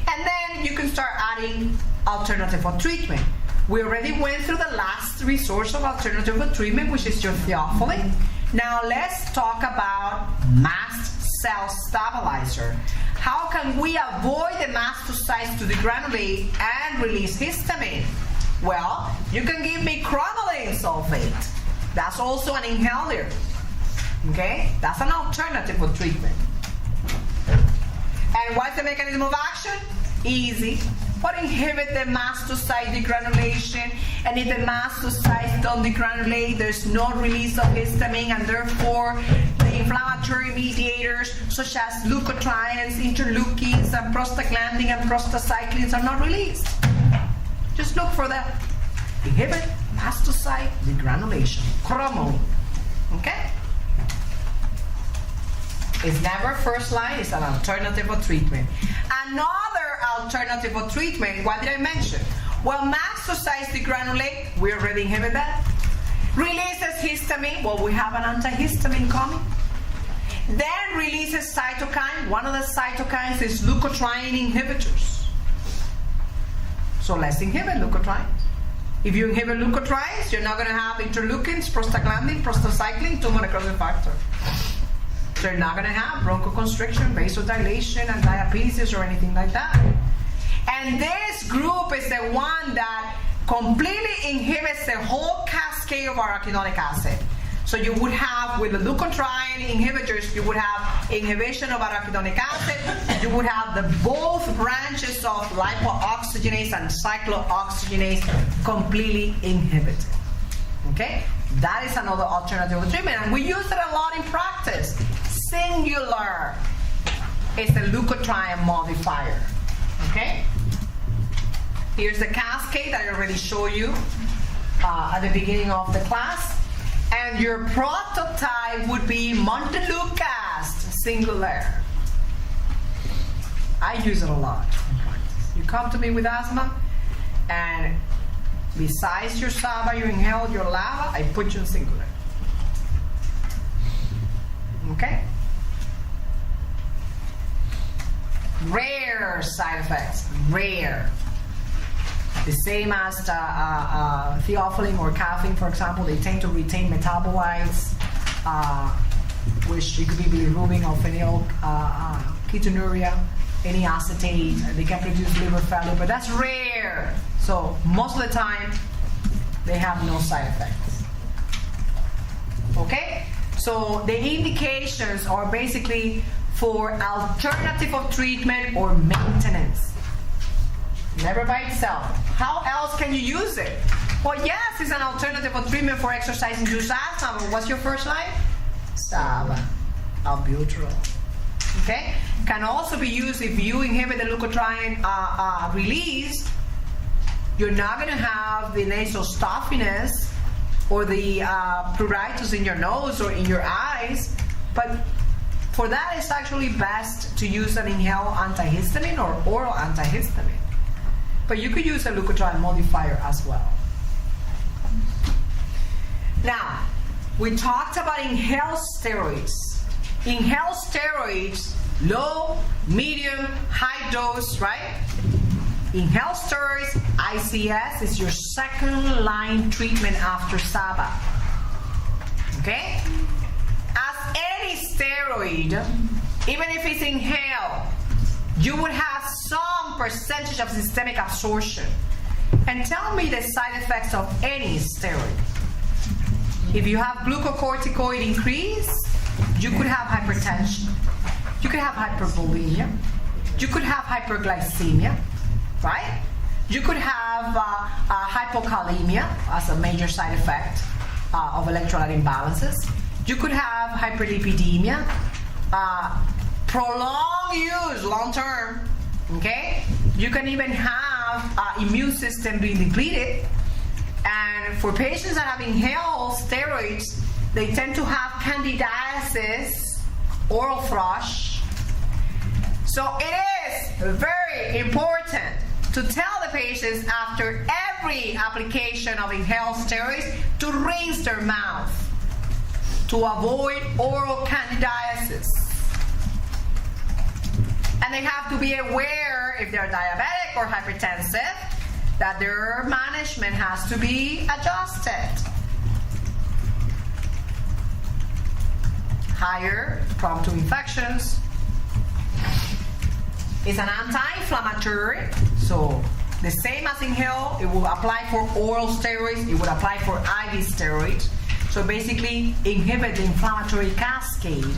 And then you can start adding alternative of treatment. We already went through the last resource of alternative of treatment, which is your theophylline. Now let's talk about mast cell stabilizer. How can we avoid the mastocytes to degranulate and release histamine? Well, you can give me cromolyn sulfate. That's also an inhaler. Okay? That's an alternative of treatment. And what's the mechanism of action? Easy. But inhibit the mastocyte degranulation, and if the mastocytes don't degranulate, there's no release of histamine, and therefore the inflammatory mediators such as leukotrienes, interleukins, and prostaglandin and prostacyclins are not released. Just look for that. Inhibit mastocyte degranulation. Cromolyn. Okay? It's never first line, it's an alternative of treatment. Another alternative of treatment, what did I mention? Well, mastocytes degranulate, we already inhibit that. Releases histamine, well, we have an antihistamine coming. Then releases cytokine, one of the cytokines is leukotriene inhibitors. So let's inhibit leukotrienes. If you inhibit leukotrienes, you're not going to have interleukins, prostaglandin, prostacyclin, tumor necrosis factor. They're not going to have bronchoconstriction, vasodilation, and diabetes or anything like that. And this group is the one that completely inhibits the whole cascade of arachidonic acid. So you would have, with the leukotriene inhibitors, you would have inhibition of arachidonic acid, you would have the both branches of lipooxygenase and cyclooxygenase completely inhibited. Okay? That is another alternative treatment, and we use it a lot in practice. Singular is a leukotriene modifier. Okay? Here's the cascade that I already showed you at the beginning of the class. And your prototype would be montelukast, singular. I use it a lot in practice. You come to me with asthma, and besides your SABA, you inhale your LABA, I put you in singular. Okay? Rare side effects, rare. The same as theophylline or caffeine, for example, they tend to retain metabolites, which it could be bilirubin or phenylketonuria, any acetate. They can produce liver failure, but that's rare. So most of the time, they have no side effects. Okay? So the indications are basically for alternative of treatment or maintenance. Never by itself. How else can you use it? Well, yes, it's an alternative of treatment for exercise-induced asthma, but what's your first line? SABA, albuterol. Okay? Can also be used if you inhibit the leukotriene release. You're not going to have the nasal stuffiness or the pruritus in your nose or in your eyes, but for that, it's actually best to use an inhaled antihistamine or oral antihistamine. But you could use a leukotriene modifier as well. Now, we talked about inhaled steroids. Inhaled steroids, low, medium, high dose, right? Inhaled steroids, ICS, is your second line treatment after SABA. Okay? As any steroid, even if it's inhaled, you would have some percentage of systemic absorption. And tell me the side effects of any steroid. If you have glucocorticoid increase, you could have hypertension. You could have hypervolemia. You could have hyperglycemia, right? You could have hypokalemia as a major side effect of electrolyte imbalances. You could have hyperlipidemia. Prolonged use, long term, okay? You can even have immune system being depleted. And for patients that have inhaled steroids, they tend to have candidiasis, oral thrush. So it is very important to tell the patients after every application of inhaled steroids to rinse their mouth to avoid oral candidiasis. And they have to be aware, if they're diabetic or hypertensive, that their management has to be adjusted. Higher, prone to infections. It's an anti-inflammatory, so the same as inhale, it will apply for oral steroids, it would apply for IV steroids. So basically, inhibit the inflammatory cascade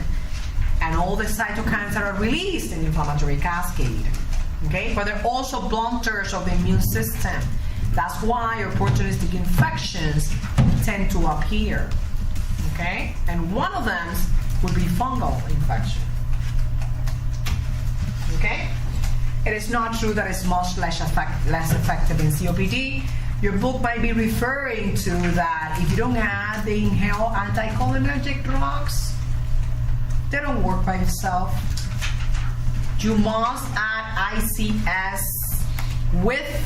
and all the cytokines that are released in the inflammatory cascade. Okay? But they're also blunters of the immune system. That's why opportunistic infections tend to appear. Okay? And one of them would be fungal infection. Okay? It is not true that it's much less effective in COPD. Your book might be referring to that if you don't add the inhaled anticholinergic drugs, they don't work by itself. You must add ICS with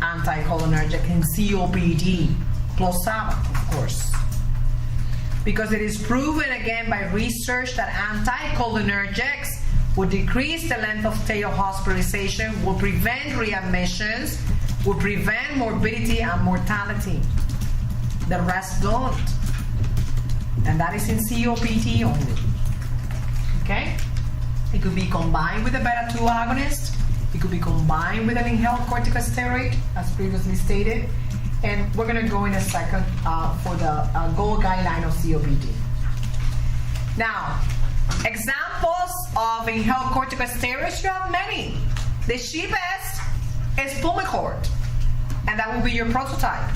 anticholinergic in COPD, plus SABA, of course. Because it is proven again by research that anticholinergics would decrease the length of stay of hospitalization, will prevent readmissions, will prevent morbidity and mortality. The rest don't. And that is in COPD only. Okay? It could be combined with a beta-2 agonist. It could be combined with an inhaled corticosteroid, as previously stated. And we're going to go in a second for the gold guideline of COPD. Now, examples of inhaled corticosteroids, you have many. The cheapest is Pulmicort, and that will be your prototype.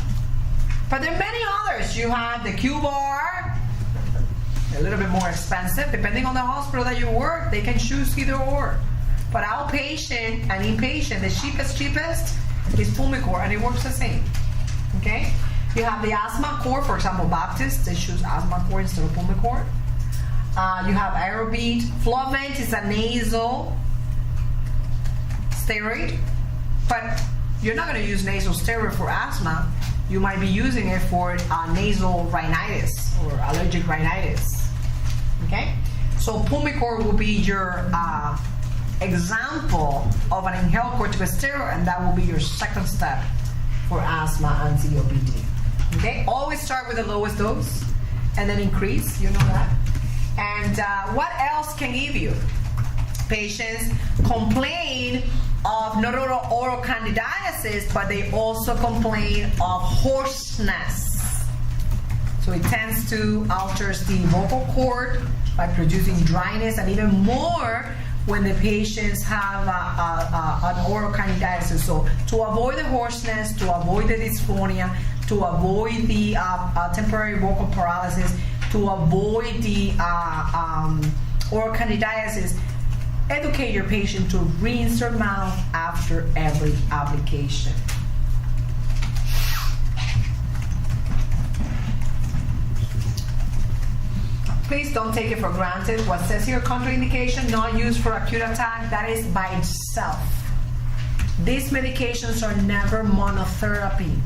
But there are many others. You have the Q-Bar, a little bit more expensive. Depending on the hospital that you work, they can choose either or. But outpatient and inpatient, the cheapest is Pulmicort, and it works the same. Okay? You have the Asthma-Core, for example, Baptist, they choose Asthma-Core instead of Pulmicort. You have Aerobeat. Flovent is a nasal steroid, but you're not going to use nasal steroid for asthma. You might be using it for nasal rhinitis or allergic rhinitis. Okay? So Pulmicort will be your example of an inhaled corticosteroid, and that will be your second step for asthma and COPD. Okay? Always start with the lowest dose and then increase, you know that. And what else can give you? Patients complain of not only oral candidiasis, but they also complain of hoarseness. So it tends to alter the vocal cord by producing dryness, and even more when the patients have an oral candidiasis. So to avoid the hoarseness, to avoid the dysphonia, to avoid the temporary vocal paralysis, to avoid the oral candidiasis, educate your patient to rinse their mouth after every application. Please don't take it for granted. What says here, contraindication, not used for acute attack, that is by itself. These medications are never monotherapy.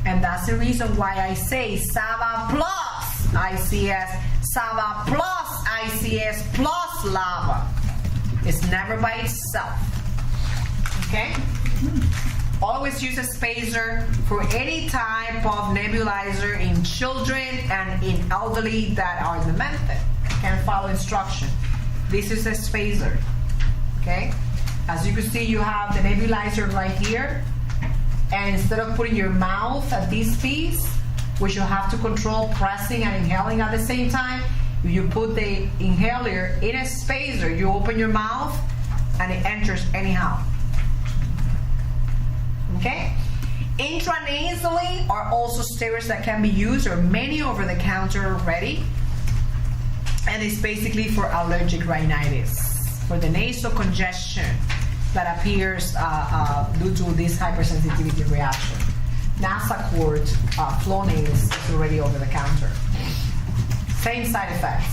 And that's the reason why I say SAVA plus ICS, SAVA plus ICS plus LAVA. It's never by itself. Okay? Always use a spacer for any type of nebulizer in children and in elderly that are demented. Can't follow instruction. This is a spacer. Okay? As you can see, you have the nebulizer right here. And instead of putting your mouth at this piece, which you have to control pressing and inhaling at the same time, you put the inhaler in a spacer, you open your mouth, and it enters anyhow. Okay? Intranasally are also steroids that can be used, or many over the counter already. And it's basically for allergic rhinitis, for the nasal congestion that appears due to this hypersensitivity reaction. Nasacort, Flonase is already over the counter. Same side effects.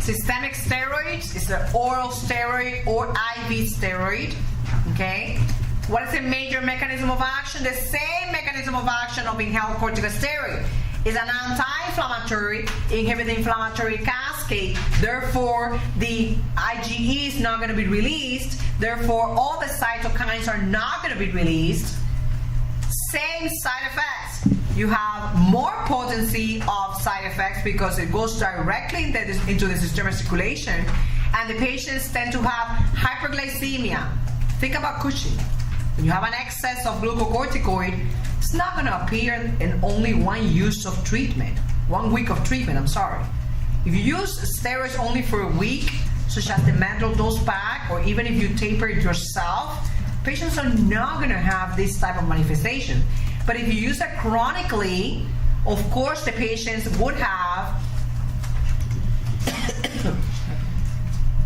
Systemic steroids is an oral steroid or IV steroid. Okay? What is the major mechanism of action? The same mechanism of action of inhaled corticosteroid. Is an anti-inflammatory, inhibit the inflammatory cascade. Therefore, the IgE is not going to be released. Therefore, all the cytokines are not going to be released. Same side effects. You have more potency of side effects because it goes directly into the systemic circulation, and the patients tend to have hyperglycemia. Think about Cushing. When you have an excess of glucocorticoid, it's not going to appear in only one use of treatment, 1 week of treatment, I'm sorry. If you use steroids only for a week, such as the Mandel dose pack, or even if you taper it yourself, patients are not going to have this type of manifestation. But if you use it chronically, of course the patients would have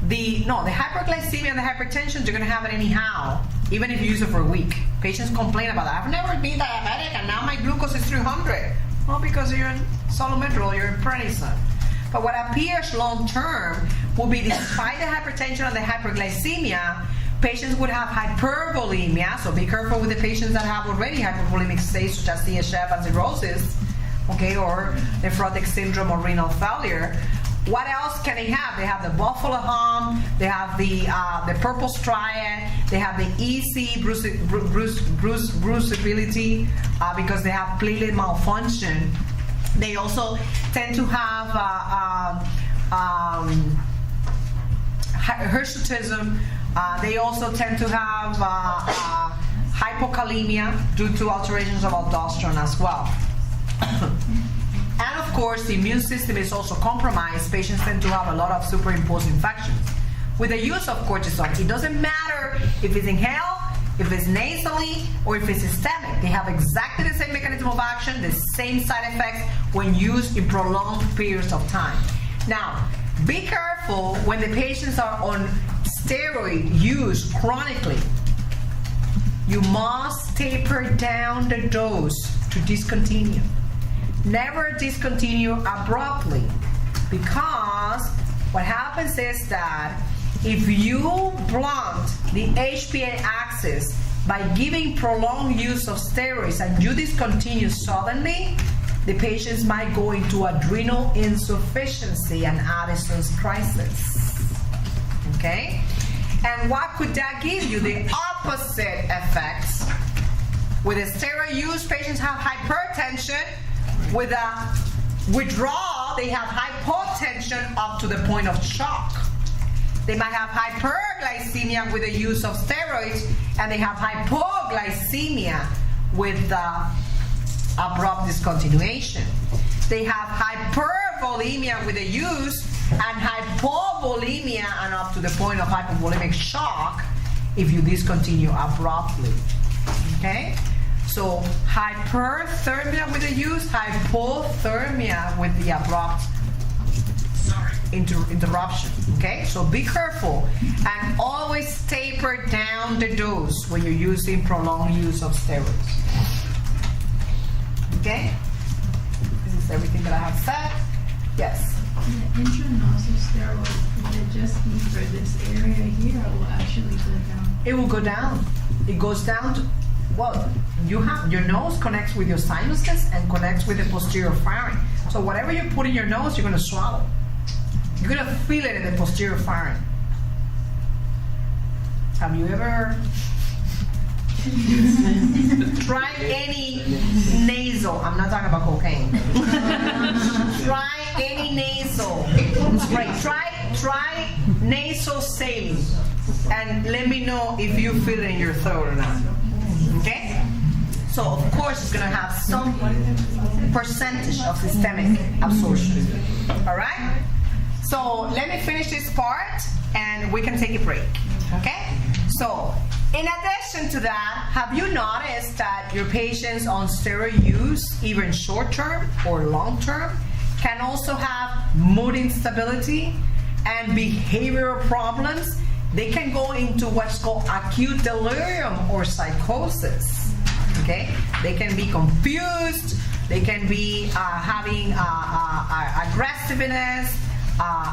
the hyperglycemia and the hypertension, you're going to have it anyhow, even if you use it for a week. Patients complain about that. I've never been diabetic and now my glucose is 300. Well, because you're in Solometrol, you're in prednisone. But what appears long term will be, despite the hypertension and the hyperglycemia, patients would have hypervolemia. So be careful with the patients that have already hypervolemic states, such as CHF and cirrhosis, okay, or nephrotic syndrome or renal failure. What else can they have? They have the buffalo hump, they have the purple striate, they have the EC bruisability because they have platelet malfunction. They also tend to have hirsutism. They also tend to have hypokalemia due to alterations of aldosterone as well. And of course, the immune system is also compromised. Patients tend to have a lot of superimposed infections. With the use of cortisone, it doesn't matter if it's inhaled, if it's nasally, or if it's systemic. They have exactly the same mechanism of action, the same side effects when used in prolonged periods of time. Now, be careful when the patients are on steroid use chronically. You must taper down the dose to discontinue. Never discontinue abruptly, because what happens is that if you blunt the HPA axis by giving prolonged use of steroids and you discontinue suddenly, the patients might go into adrenal insufficiency and Addison's crisis. Okay? And what could that give you? The opposite effects. With the steroid use, patients have hypertension. With a withdrawal, they have hypotension up to the point of shock. They might have hyperglycemia with the use of steroids, and they have hypoglycemia with the abrupt discontinuation. They have hypervolemia with the use, and hypovolemia and up to the point of hypovolemic shock if you discontinue abruptly. Okay? So hyperthermia with the use, hypothermia with the abrupt interruption. Okay? So be careful and always taper down the dose when you're using prolonged use of steroids. Okay? This is everything that I have said. Yes? The intranasal steroid, will it just be for this area here, or will actually go down? It will go down. It goes down to, well, you have, your nose connects with your sinuses and connects with the posterior pharynx. So whatever you put in your nose, you're going to swallow. You're going to feel it in the posterior pharynx. Have you ever tried any nasal? I'm not talking about cocaine. Try any nasal spray. Try nasal saline, and let me know if you feel it in your throat or not. Okay? So of course it's going to have some percentage of systemic absorption. All right? So let me finish this part, and we can take a break. Okay? So in addition to that, have you noticed that your patients on steroid use, even short-term or long-term, can also have mood instability and behavioral problems? They can go into what's called acute delirium or psychosis. Okay? They can be confused. They can be having aggressiveness,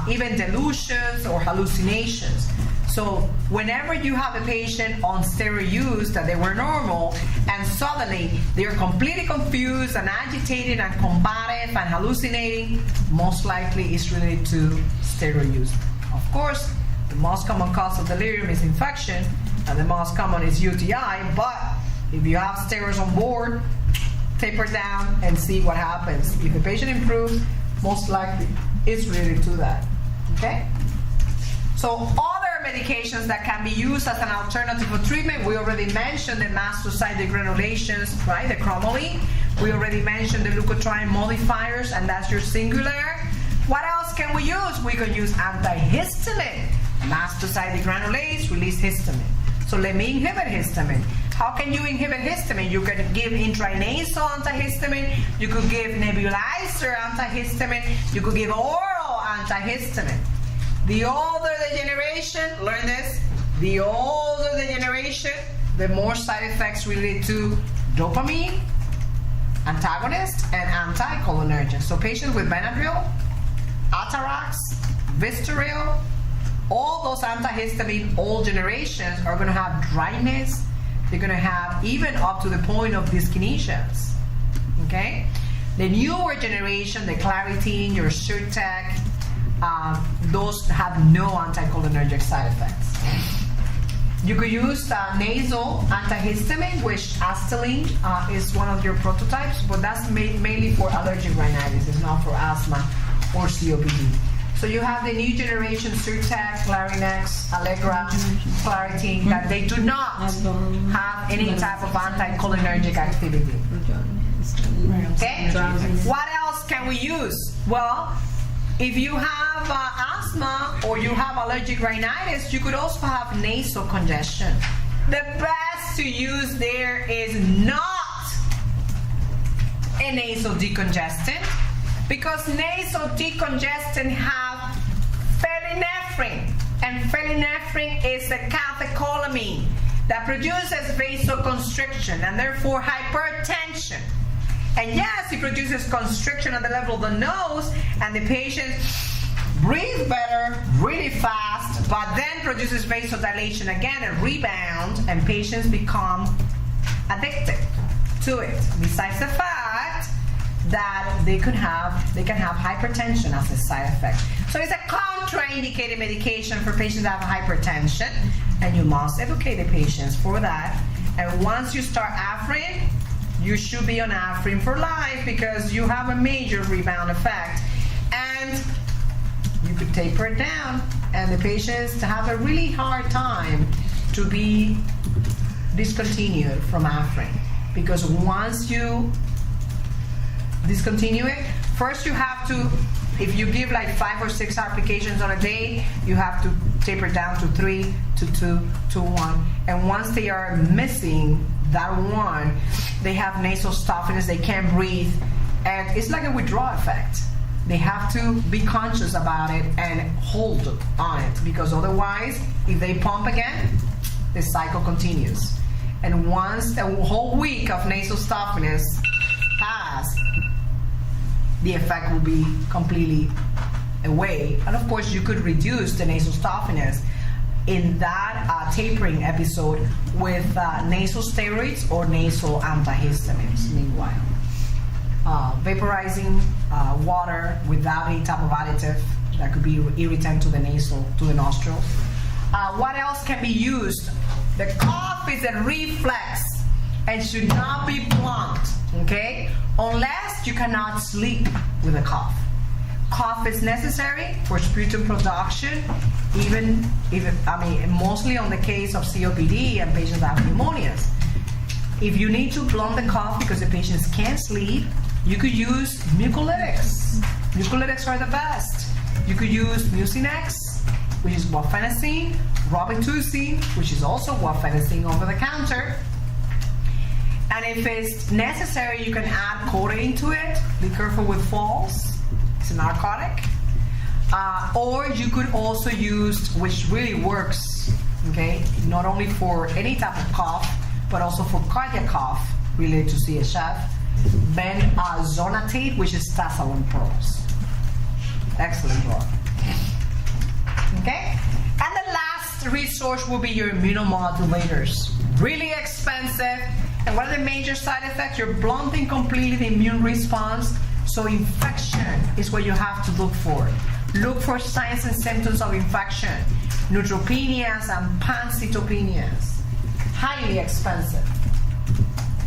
even delusions or hallucinations. So whenever you have a patient on steroid use that they were normal and suddenly they're completely confused and agitated and combative and hallucinating, most likely it's related to steroid use. Of course, the most common cause of delirium is infection, and the most common is UTI, but if you have steroids on board, taper down and see what happens. If the patient improves, most likely it's related to that. Okay? So other medications that can be used as an alternative for treatment, we already mentioned the mastocytic granulations, right? The cromolyn. We already mentioned the leukotriene modifiers, and that's your singular. What else can we use? We can use antihistamine. Mastocytic granulates release histamine. So let me inhibit histamine. How can you inhibit histamine? You can give intranasal antihistamine. You could give nebulizer antihistamine. You could give oral antihistamine. The older the generation, learn this, the older the generation, the more side effects related to dopamine, antagonist, and anticholinergic. So patients with Benadryl, Atarax, Vistaril, all those antihistamine, old generations are going to have dryness. They're going to have even up to the point of dyskinesias. Okay? The newer generation, the Claritin, your Zyrtec, those have no anticholinergic side effects. You could use nasal antihistamine, which Astelline is one of your prototypes, but that's mainly for allergic rhinitis. It's not for asthma or COPD. So you have the new generation Zyrtec, Clarinex, Allegra, Clarity, that they do not have any type of anticholinergic activity. Okay? What else can we use? Well, if you have asthma or you have allergic rhinitis, you could also have nasal congestion. The best to use there is not a nasal decongestant, because nasal decongestant have phenylephrine, and phenylephrine is a catecholamine that produces vasoconstriction and therefore hypertension. And yes, it produces constriction at the level of the nose, and the patient breathes better really fast, but then produces vasodilation again, a rebound, and patients become addicted to it. Besides the fact that they can have hypertension as a side effect. So it's a contraindicated medication for patients that have hypertension, and you must educate the patients for that. And once you start Afrin, you should be on Afrin for life, because you have a major rebound effect. And you could taper it down, and the patients have a really hard time to be discontinued from Afrin, because once you discontinue it, first you have to, if you give like 5 or 6 applications on a day, you have to taper it down to 3, to 2, to 1. And once they are missing that one, they have nasal stuffiness, they can't breathe, and it's like a withdrawal effect. They have to be conscious about it and hold on it, because otherwise, if they pump again, the cycle continues. And once a whole week of nasal stuffiness pass, the effect will be completely away. And of course, you could reduce the nasal stuffiness in that tapering episode with nasal steroids or nasal antihistamines meanwhile. Vaporizing water without any type of additive that could be irritant to the nostrils. What else can be used? The cough is a reflex and should not be blunt, okay? Unless you cannot sleep with a cough. Cough is necessary for sputum production, even if, mostly on the case of COPD and patients that have pneumonias. If you need to blunt the cough because the patients can't sleep, you could use mucolytics. Mucolytics are the best. You could use Mucinex, which is guaifenesin, Robitussin, which is also guaifenesin over the counter. And if it's necessary, you can add codeine to it. Be careful with falls. It's a narcotic. Or you could also use, which really works, okay, not only for any type of cough, but also for cardiac cough related to CHF, benzonatate, which is Tasalon pearls. Excellent drug. Okay? And the last resource will be your immunomodulators. Really expensive. And what are the major side effects? You're blunting completely the immune response. So infection is what you have to look for. Look for signs and symptoms of infection. Neutropenias and pancytopenias. Highly expensive.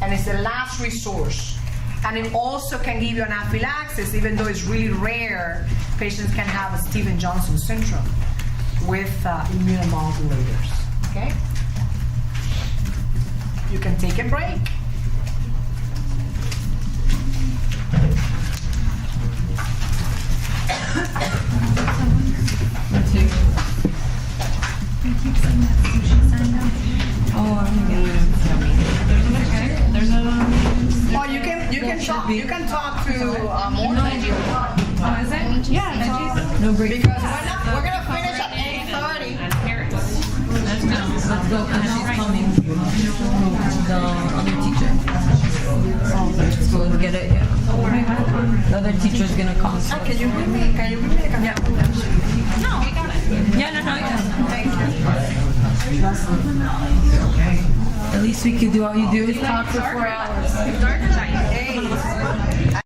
And it's the last resource. And it also can give you anaphylaxis, even though it's really rare. Patients can have a Stevens-Johnson syndrome with immunomodulators. Okay? You can take a break. keep saying that sushi sign up. Oh, I'm gonna there's a Well, you can talk to more than you. Oh, is it? Yeah, no break. because we're gonna finish at 8:30. Let's go, and she's coming. The other teacher. Let's go and get it, yeah. The other teacher's gonna come. Can you bring me? Can you bring me? Yeah. No, we got it. Yeah, no, yeah. Thank you. At least we could do all you do is talk for 4 hours. Hey.